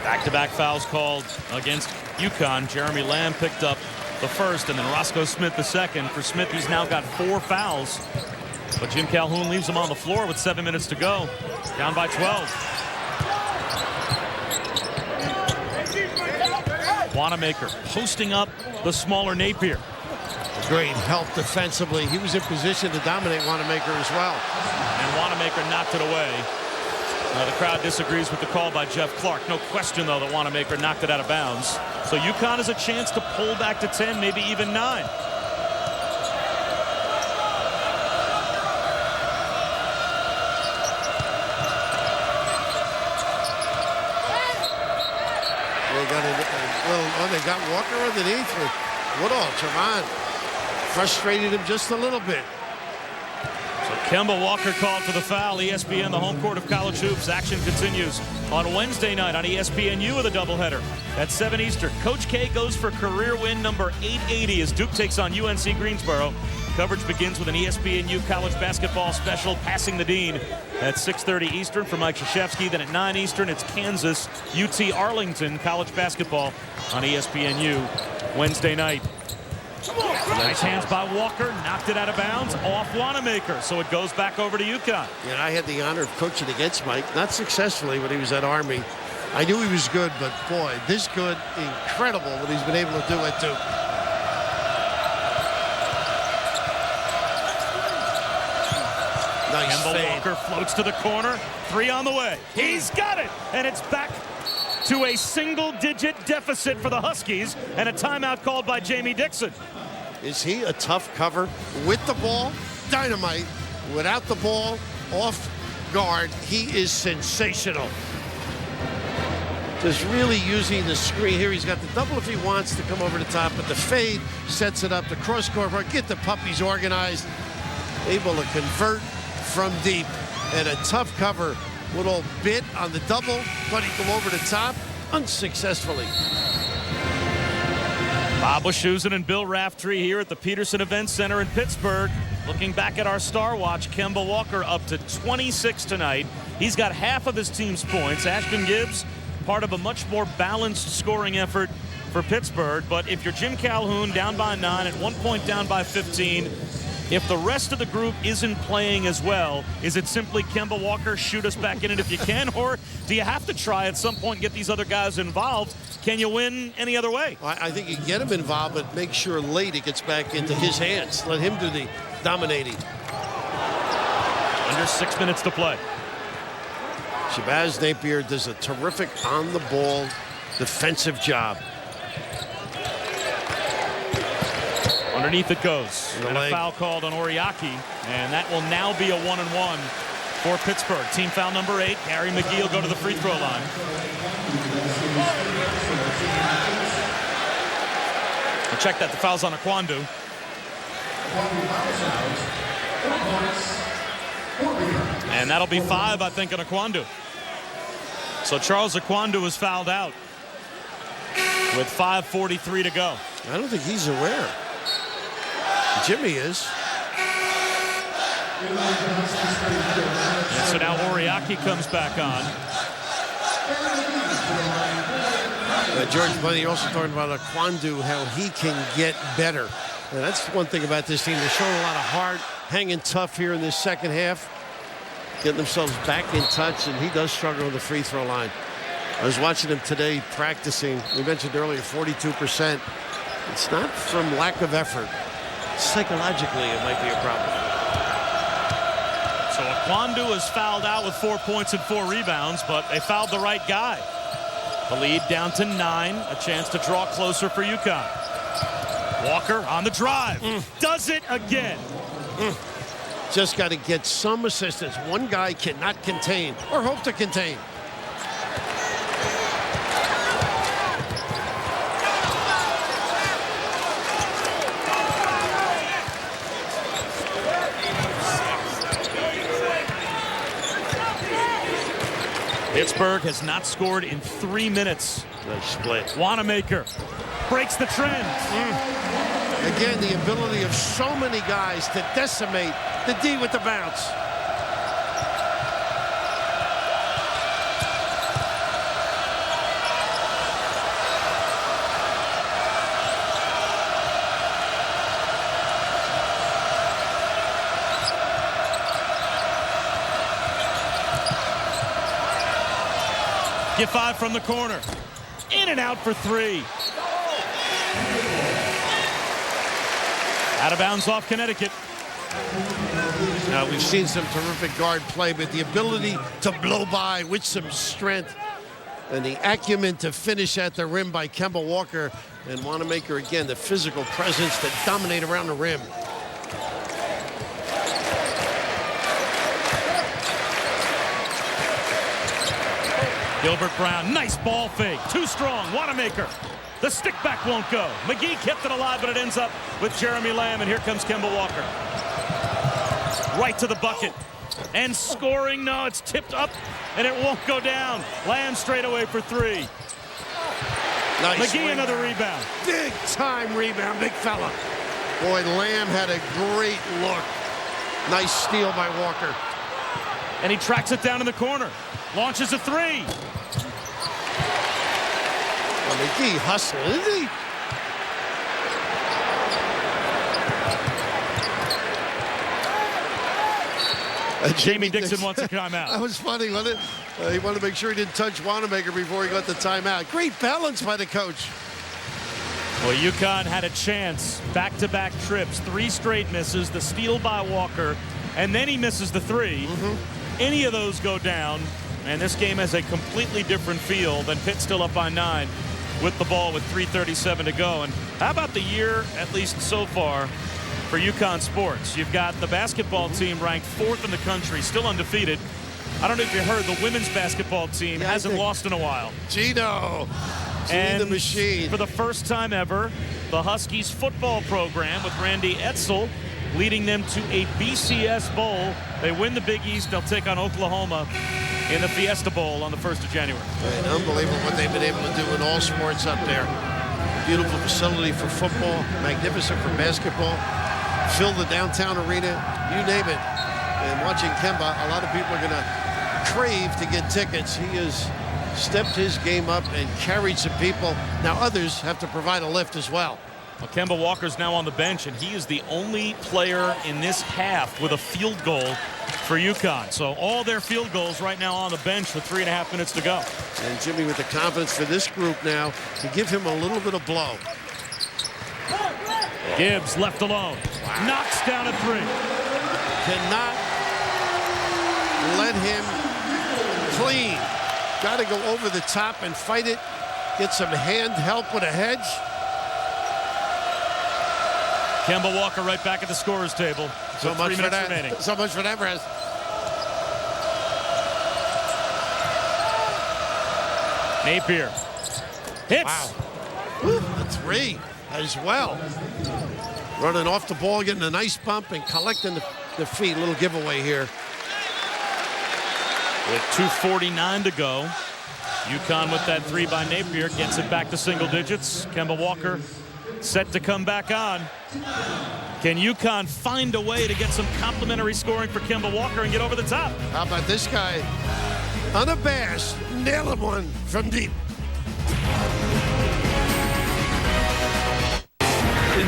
Back-to-back fouls called against UConn. Jeremy Lamb picked up the first, and then Roscoe Smith the second. For Smith, he's now got 4 fouls. But Jim Calhoun leaves him on the floor with 7 minutes to go. Down by 12. Wanamaker posting up the smaller Napier. Great help defensively. He was in position to dominate Wanamaker as well. And Wanamaker knocked it away. The crowd disagrees with the call by Jeff Clark. No question, though, that Wanamaker knocked it out of bounds. So UConn has a chance to pull back to 10, maybe even 9. They got Walker underneath with Woodall. Tremont frustrated him just a little bit. So Kemba Walker called for the foul. ESPN, the home court of college hoops. Action continues on Wednesday night on ESPNU with a doubleheader at 7 Eastern. Coach K goes for career win number 880 as Duke takes on UNC Greensboro. Coverage begins with an ESPNU college basketball special, Passing the Dean, at 6:30 Eastern for Mike Krzyzewski. Then at 9 Eastern, it's Kansas, UT Arlington college basketball on ESPNU Wednesday night. Nice hands by Walker, knocked it out of bounds, off Wanamaker, so it goes back over to UConn. Yeah, I had the honor of coaching against Mike, not successfully when he was at Army. I knew he was good, but boy, this good, incredible what he's been able to do at Duke. Nice Kemba fade. Walker floats to the corner, 3 on the way. He's got it, and it's back to a single-digit deficit for the Huskies, and a timeout called by Jamie Dixon. Is he a tough cover with the ball? Dynamite. Without the ball, off guard, he is sensational. Just really using the screen here. He's got the double if he wants to come over the top, but the fade sets it up. The cross-court, get the puppies organized. Able to convert from deep. And a tough cover. Little bit on the double, but he go over the top unsuccessfully. Bob Wischusen and Bill Raftery here at the Petersen Events Center in Pittsburgh. Looking back at our Star Watch, Kemba Walker up to 26 tonight. He's got half of his team's points. Ashton Gibbs, part of a much more balanced scoring effort for Pittsburgh. But if you're Jim Calhoun, down by 9, at one point down by 15, if the rest of the group isn't playing as well, is it simply Kemba Walker, shoot us back in it if you can? Or do you have to try at some point and get these other guys involved? Can you win any other way? I think you can get him involved, but make sure late it gets back into his hands. Let him do the dominating. Under 6 minutes to play. Shabazz Napier does a terrific on-the-ball defensive job. Underneath it goes. And a foul called on Oriaki, and that will now be a 1-and-1 for Pittsburgh. Team foul number 8. Harry McGee will go to the free throw line. I'll check that. The foul's on Akwandu. And that'll be 5, I think, on Akwandu. So Charles Akwandu is fouled out with 5:43 to go. I don't think he's aware. Jimmy is. And so now Oriaki comes back on. George Blenny also talking about Akwandu, how he can get better. And that's one thing about this team. They're showing a lot of heart, hanging tough here in this second half, getting themselves back in touch, and he does struggle on the free throw line. I was watching him today practicing. We mentioned earlier 42%. It's not from lack of effort. Psychologically, it might be a problem. So Akwandu is fouled out with 4 points and 4 rebounds, but they fouled the right guy. The lead down to 9, a chance to draw closer for UConn. Walker on the drive, does it again. Just got to get some assistance. One guy cannot contain or hope to contain. Pittsburgh has not scored in 3 minutes. Nice split. Wanamaker breaks the trend. Again, the ability of so many guys to decimate the D with the bounce. Get 5 from the corner. In and out for 3. Out of bounds off Connecticut. Now, we've seen some terrific guard play, but the ability to blow by with some strength and the acumen to finish at the rim by Kemba Walker, and Wanamaker again, the physical presence to dominate around the rim. Gilbert Brown, nice ball fake. Too strong. Wanamaker. The stick back won't go. McGee kept it alive, but it ends up with Jeremy Lamb, and here comes Kemba Walker. Right to the bucket. And scoring. No, it's tipped up, and it won't go down. Lamb straight away for 3. Nice McGee, another rebound. Big time rebound, big fella. Boy, Lamb had a great look. Nice steal by Walker. And he tracks it down in the corner. Launches a 3. Well, McGee hustling, isn't he? Jamie Dixon wants a timeout. That was funny, wasn't it? He wanted to make sure he didn't touch Wanamaker before he got the timeout. Great balance by the coach. Well, UConn had a chance. Back-to-back trips. 3 straight misses. The steal by Walker. And then he misses the 3. Any of those go down. And this game has a completely different feel than Pitt still up by 9 with the ball with 3:37 to go. And how about the year, at least so far, for UConn sports? You've got the basketball team ranked 4th in the country, still undefeated. I don't know if you heard, the women's basketball team hasn't lost in a while. Gino. And the machine. For the first time ever, the Huskies football program with Randy Edsel leading them to a BCS Bowl. They win the Big East. They'll take on Oklahoma in the Fiesta Bowl on the 1st of January. And unbelievable what they've been able to do in all sports up there. beautiful facility for football, magnificent for basketball. Fill the downtown arena, you name it. And watching Kemba, a lot of people are going to crave to get tickets. He has stepped his game up and carried some people. Now others have to provide a lift as well. Well, Kemba Walker's now on the bench, and he is the only player in this half with a field goal for UConn. So all their field goals right now on the bench with 3.5 minutes to go. And Jimmy with the confidence for this group now to give him a little bit of blow. Gibbs left alone. Wow. Knocks down a 3. Cannot let him clean. Got to go over the top and fight it. Get some hand help with a hedge. Kemba Walker right back at the scorer's table. So much for that. Remaining. So much for that, Brez. Napier hits. Wow. Woo, a 3 as well. Running off the ball, getting a nice bump and collecting the feet. A little giveaway here. With 2:49 to go. UConn with that 3 by Napier gets it back to single digits. Kemba Walker set to come back on. Can UConn find a way to get some complimentary scoring for Kemba Walker and get over the top? How about this guy? Unabashed, nailing one from deep.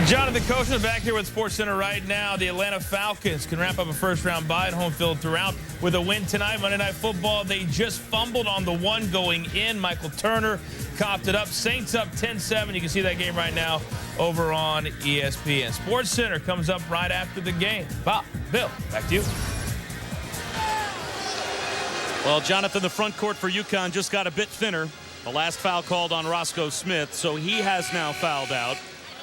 Jonathan Koshin back here with SportsCenter right now. The Atlanta Falcons can wrap up a first-round bye at home field throughout with a win tonight. Monday Night Football, they just fumbled on the one going in. Michael Turner copped it up. Saints up 10-7. You can see that game right now over on ESPN. SportsCenter comes up right after the game. Bob, Bill, back to you. Well, Jonathan, the front court for UConn just got a bit thinner. The last foul called on Roscoe Smith, so he has now fouled out.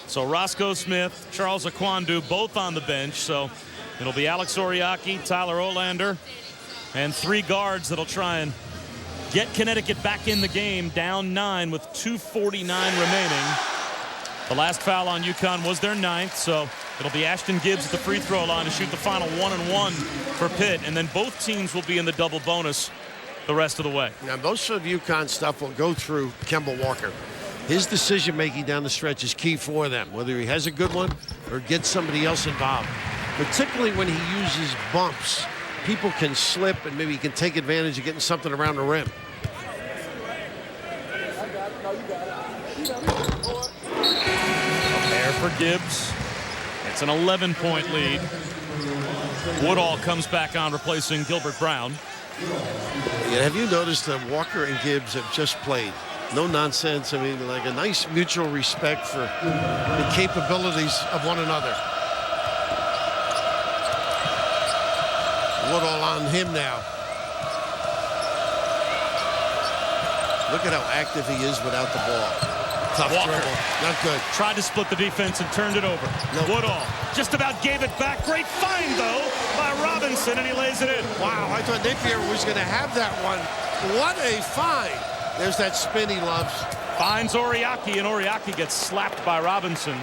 So Roscoe Smith, Charles Akwandu, both on the bench. So it'll be Alex Oriaki, Tyler Olander, and 3 guards that'll try and get Connecticut back in the game, down 9 with 2:49 remaining. The last foul on UConn was their 9th, so it'll be Ashton Gibbs at the free throw line to shoot the final 1-and-1 for Pitt. And then both teams will be in the double bonus the rest of the way. Now, most of UConn stuff will go through Kemba Walker. His decision-making down the stretch is key for them, whether he has a good one or gets somebody else involved. Particularly when he uses bumps, people can slip and maybe he can take advantage of getting something around the rim. There for Gibbs. It's an 11-point lead. Woodall comes back on, replacing Gilbert Brown. Yeah, have you noticed that Walker and Gibbs have just played? No nonsense. I mean, like a nice mutual respect for the capabilities of one another. Woodall on him now. Look at how active he is without the ball. Tough Walker. dribble. Not good. Tried to split the defense and turned it over. No. Woodall just about gave it back. Great find, though, by Robinson, and he lays it in. Wow, I thought Napier was going to have that one. What a find. There's that spin he loves. Finds Oriaki, and Oriaki gets slapped by Robinson.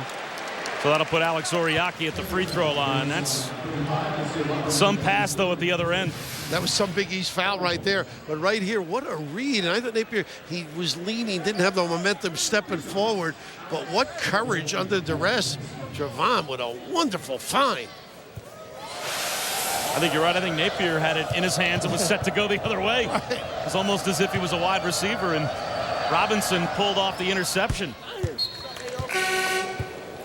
So that'll put Alex Oriaki at the free throw line. That's some pass, though, at the other end. That was some Big East foul right there. But right here, what a read. And I thought Napier, he was leaning, didn't have the momentum stepping forward. But what courage under duress. Javon with a wonderful find. I think you're right. I think Napier had it in his hands and was set to go the other way. It was almost as if he was a wide receiver, and Robinson pulled off the interception.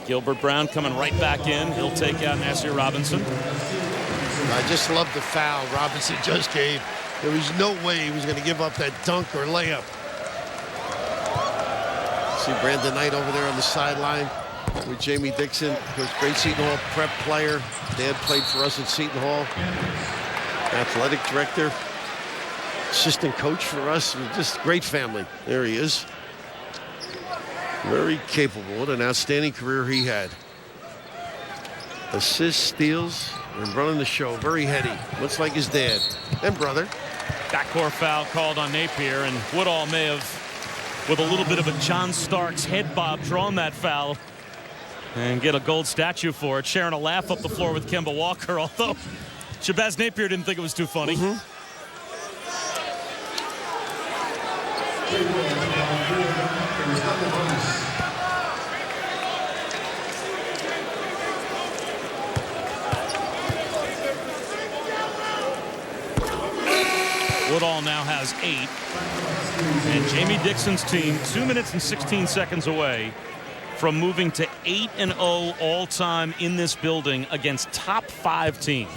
Gilbert Brown coming right back in. He'll take out Nasir Robinson. I just love the foul Robinson just gave. There was no way he was going to give up that dunk or layup. See Brandon Knight over there on the sideline with Jamie Dixon, who's a great Seton Hall prep player. Dad played for us at Seton Hall. Athletic director, assistant coach for us. Just great family. There he is. Very capable. What an outstanding career he had. Assists, steals, and running the show. Very heady. Looks like his dad and brother. Backcourt foul called on Napier, and Woodall may have, with a little bit of a John Starks head bob, drawn that foul and get a gold statue for it. Sharing a laugh up the floor with Kemba Walker, although Shabazz Napier didn't think it was too funny. Woodall now has 8. And Jamie Dixon's team 2 minutes and 16 seconds away from moving to 8-0 all-time in this building against top 5 teams.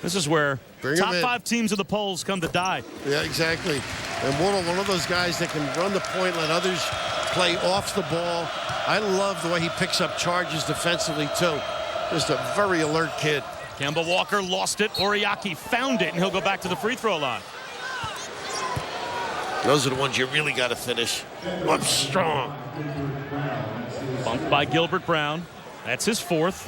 This is where top 5 teams of the polls come to die. Yeah, exactly. And Woodall, one of those guys that can run the point, let others play off the ball. I love the way he picks up charges defensively, too. Just a very alert kid. Kemba Walker lost it. Oriaki found it, and he'll go back to the free throw line. Those are the ones you really got to finish. Up strong. Bumped by Gilbert Brown. That's his 4th.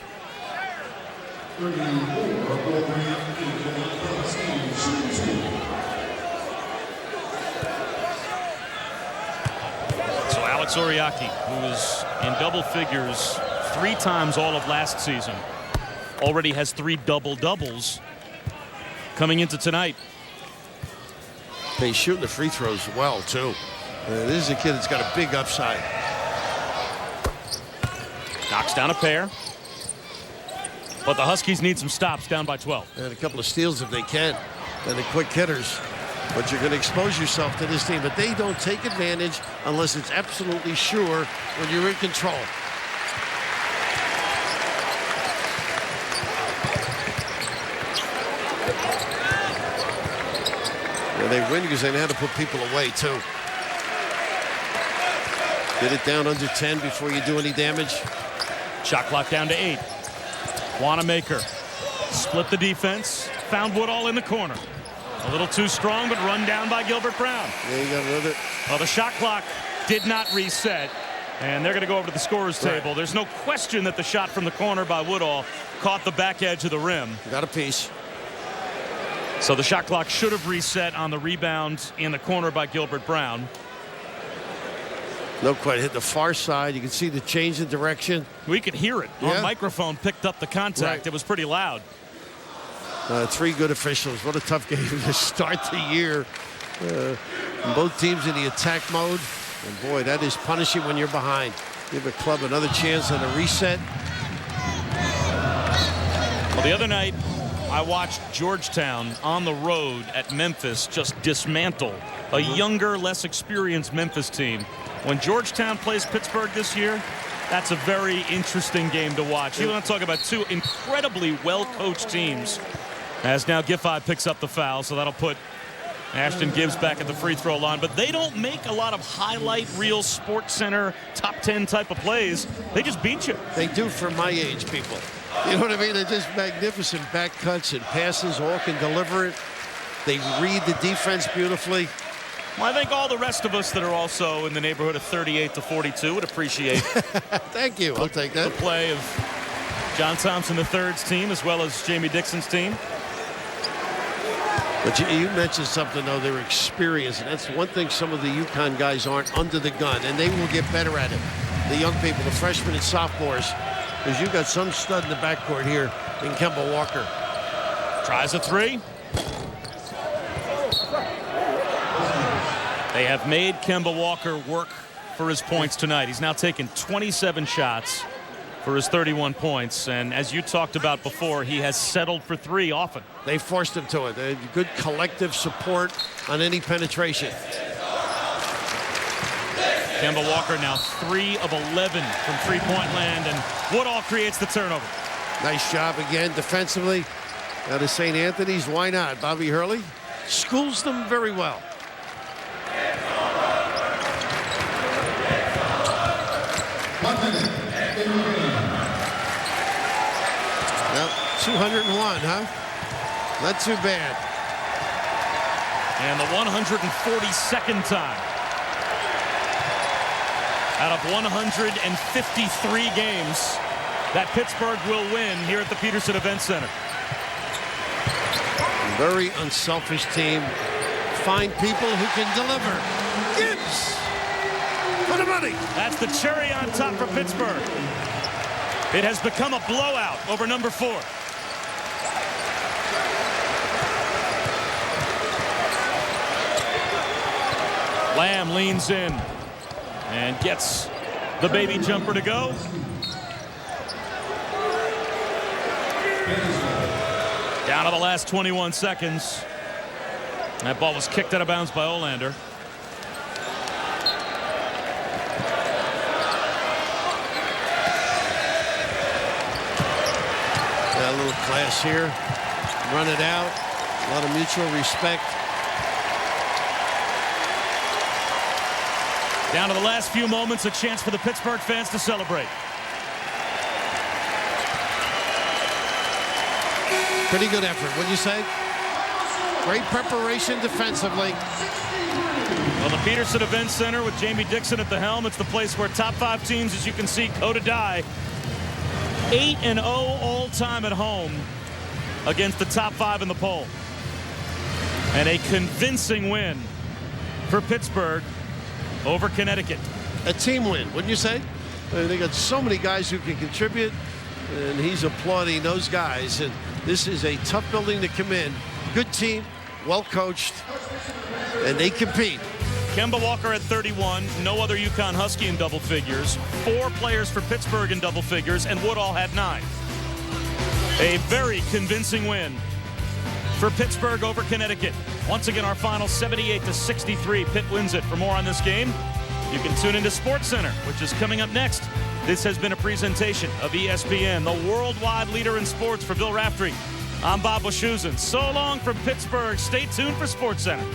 So Alex Oriaki, who was in double figures 3 times all of last season, already has 3 double-doubles coming into tonight. He's shooting the free throws well, too. This is a kid that's got a big upside. Knocks down a pair. But the Huskies need some stops, down by 12. And a couple of steals if they can. And the quick hitters. But you're going to expose yourself to this team. But they don't take advantage unless it's absolutely sure when you're in control. And they win because they know how to put people away, too. Get it down under 10 before you do any damage. Shot clock down to 8. Wanamaker split the defense. Found Woodall in the corner. A little too strong, but run down by Gilbert Brown. Yeah, you got rid of it. Well, the shot clock did not reset. And they're going to go over to the scorer's table. There's no question that the shot from the corner by Woodall caught the back edge of the rim. Got a piece. So the shot clock should have reset on the rebound in the corner by Gilbert Brown. No quite hit the far side. You can see the change in direction. We could hear it. Yeah. Our microphone picked up the contact. Right. It was pretty loud. 3 good officials. What a tough game to start the year. Both teams in the attack mode. And boy, that is punishing when you're behind. Give a club another chance on a reset. Well, the other night, I watched Georgetown on the road at Memphis just dismantle a younger, less experienced Memphis team. When Georgetown plays Pittsburgh this year, that's a very interesting game to watch. You want to talk about 2 incredibly well-coached teams. As now Giffey picks up the foul, so that'll put Ashton Gibbs back at the free throw line. But they don't make a lot of highlight reel Sports Center top 10 type of plays. They just beat you. They do for my age, people. You know what I mean? They're just magnificent back cuts and passes. All can deliver it. They read the defense beautifully. Well, I think all the rest of us that are also in the neighborhood of 38 to 42 would appreciate Thank you. I'll take that. the play of John Thompson III's team as well as Jamie Dixon's team. But you mentioned something, though, their experience. And that's one thing some of the UConn guys aren't under the gun. And they will get better at it. The young people, the freshmen and sophomores. Because you've got some stud in the backcourt here in Kemba Walker. Tries a 3. They have made Kemba Walker work for his points tonight. He's now taken 27 shots for his 31 points. And as you talked about before, he has settled for 3 often. They forced him to it. They had good collective support on any penetration. Kemba Walker now 3 of 11 from three-point land, and Woodall creates the turnover. Nice job again defensively. Out of St. Anthony's, why not? Bobby Hurley schools them very well. Well, 201, huh? Not too bad. And the 142nd time out of 153 games that Pittsburgh will win here at the Petersen Events Center. Very unselfish team. Find people who can deliver. Gibbs for the money. That's the cherry on top for Pittsburgh. It has become a blowout over number 4. Lamb leans in and gets the baby jumper to go. Down to the last 21 seconds. That ball was kicked out of bounds by Olander. A little class here. Run it out. A lot of mutual respect. Down to the last few moments, a chance for the Pittsburgh fans to celebrate. Pretty good effort, wouldn't you say? Great preparation defensively. Well, the Petersen Events Center with Jamie Dixon at the helm. It's the place where top 5 teams, as you can see, go to die. 8-0 all time at home against the top 5 in the poll. And a convincing win for Pittsburgh over Connecticut. A team win, wouldn't you say? They got so many guys who can contribute, and he's applauding those guys. And this is a tough building to come in. Good team, well coached, and they compete. Kemba Walker at 31, no other UConn Husky in double figures. 4 players for Pittsburgh in double figures, and Woodall had 9. A very convincing win for Pittsburgh over Connecticut. Once again, our final 78-63. Pitt wins it. For more on this game, you can tune into SportsCenter, which is coming up next. This has been a presentation of ESPN, the worldwide leader in sports. For Bill Raftery, I'm Bob Wischusen. So long from Pittsburgh. Stay tuned for SportsCenter.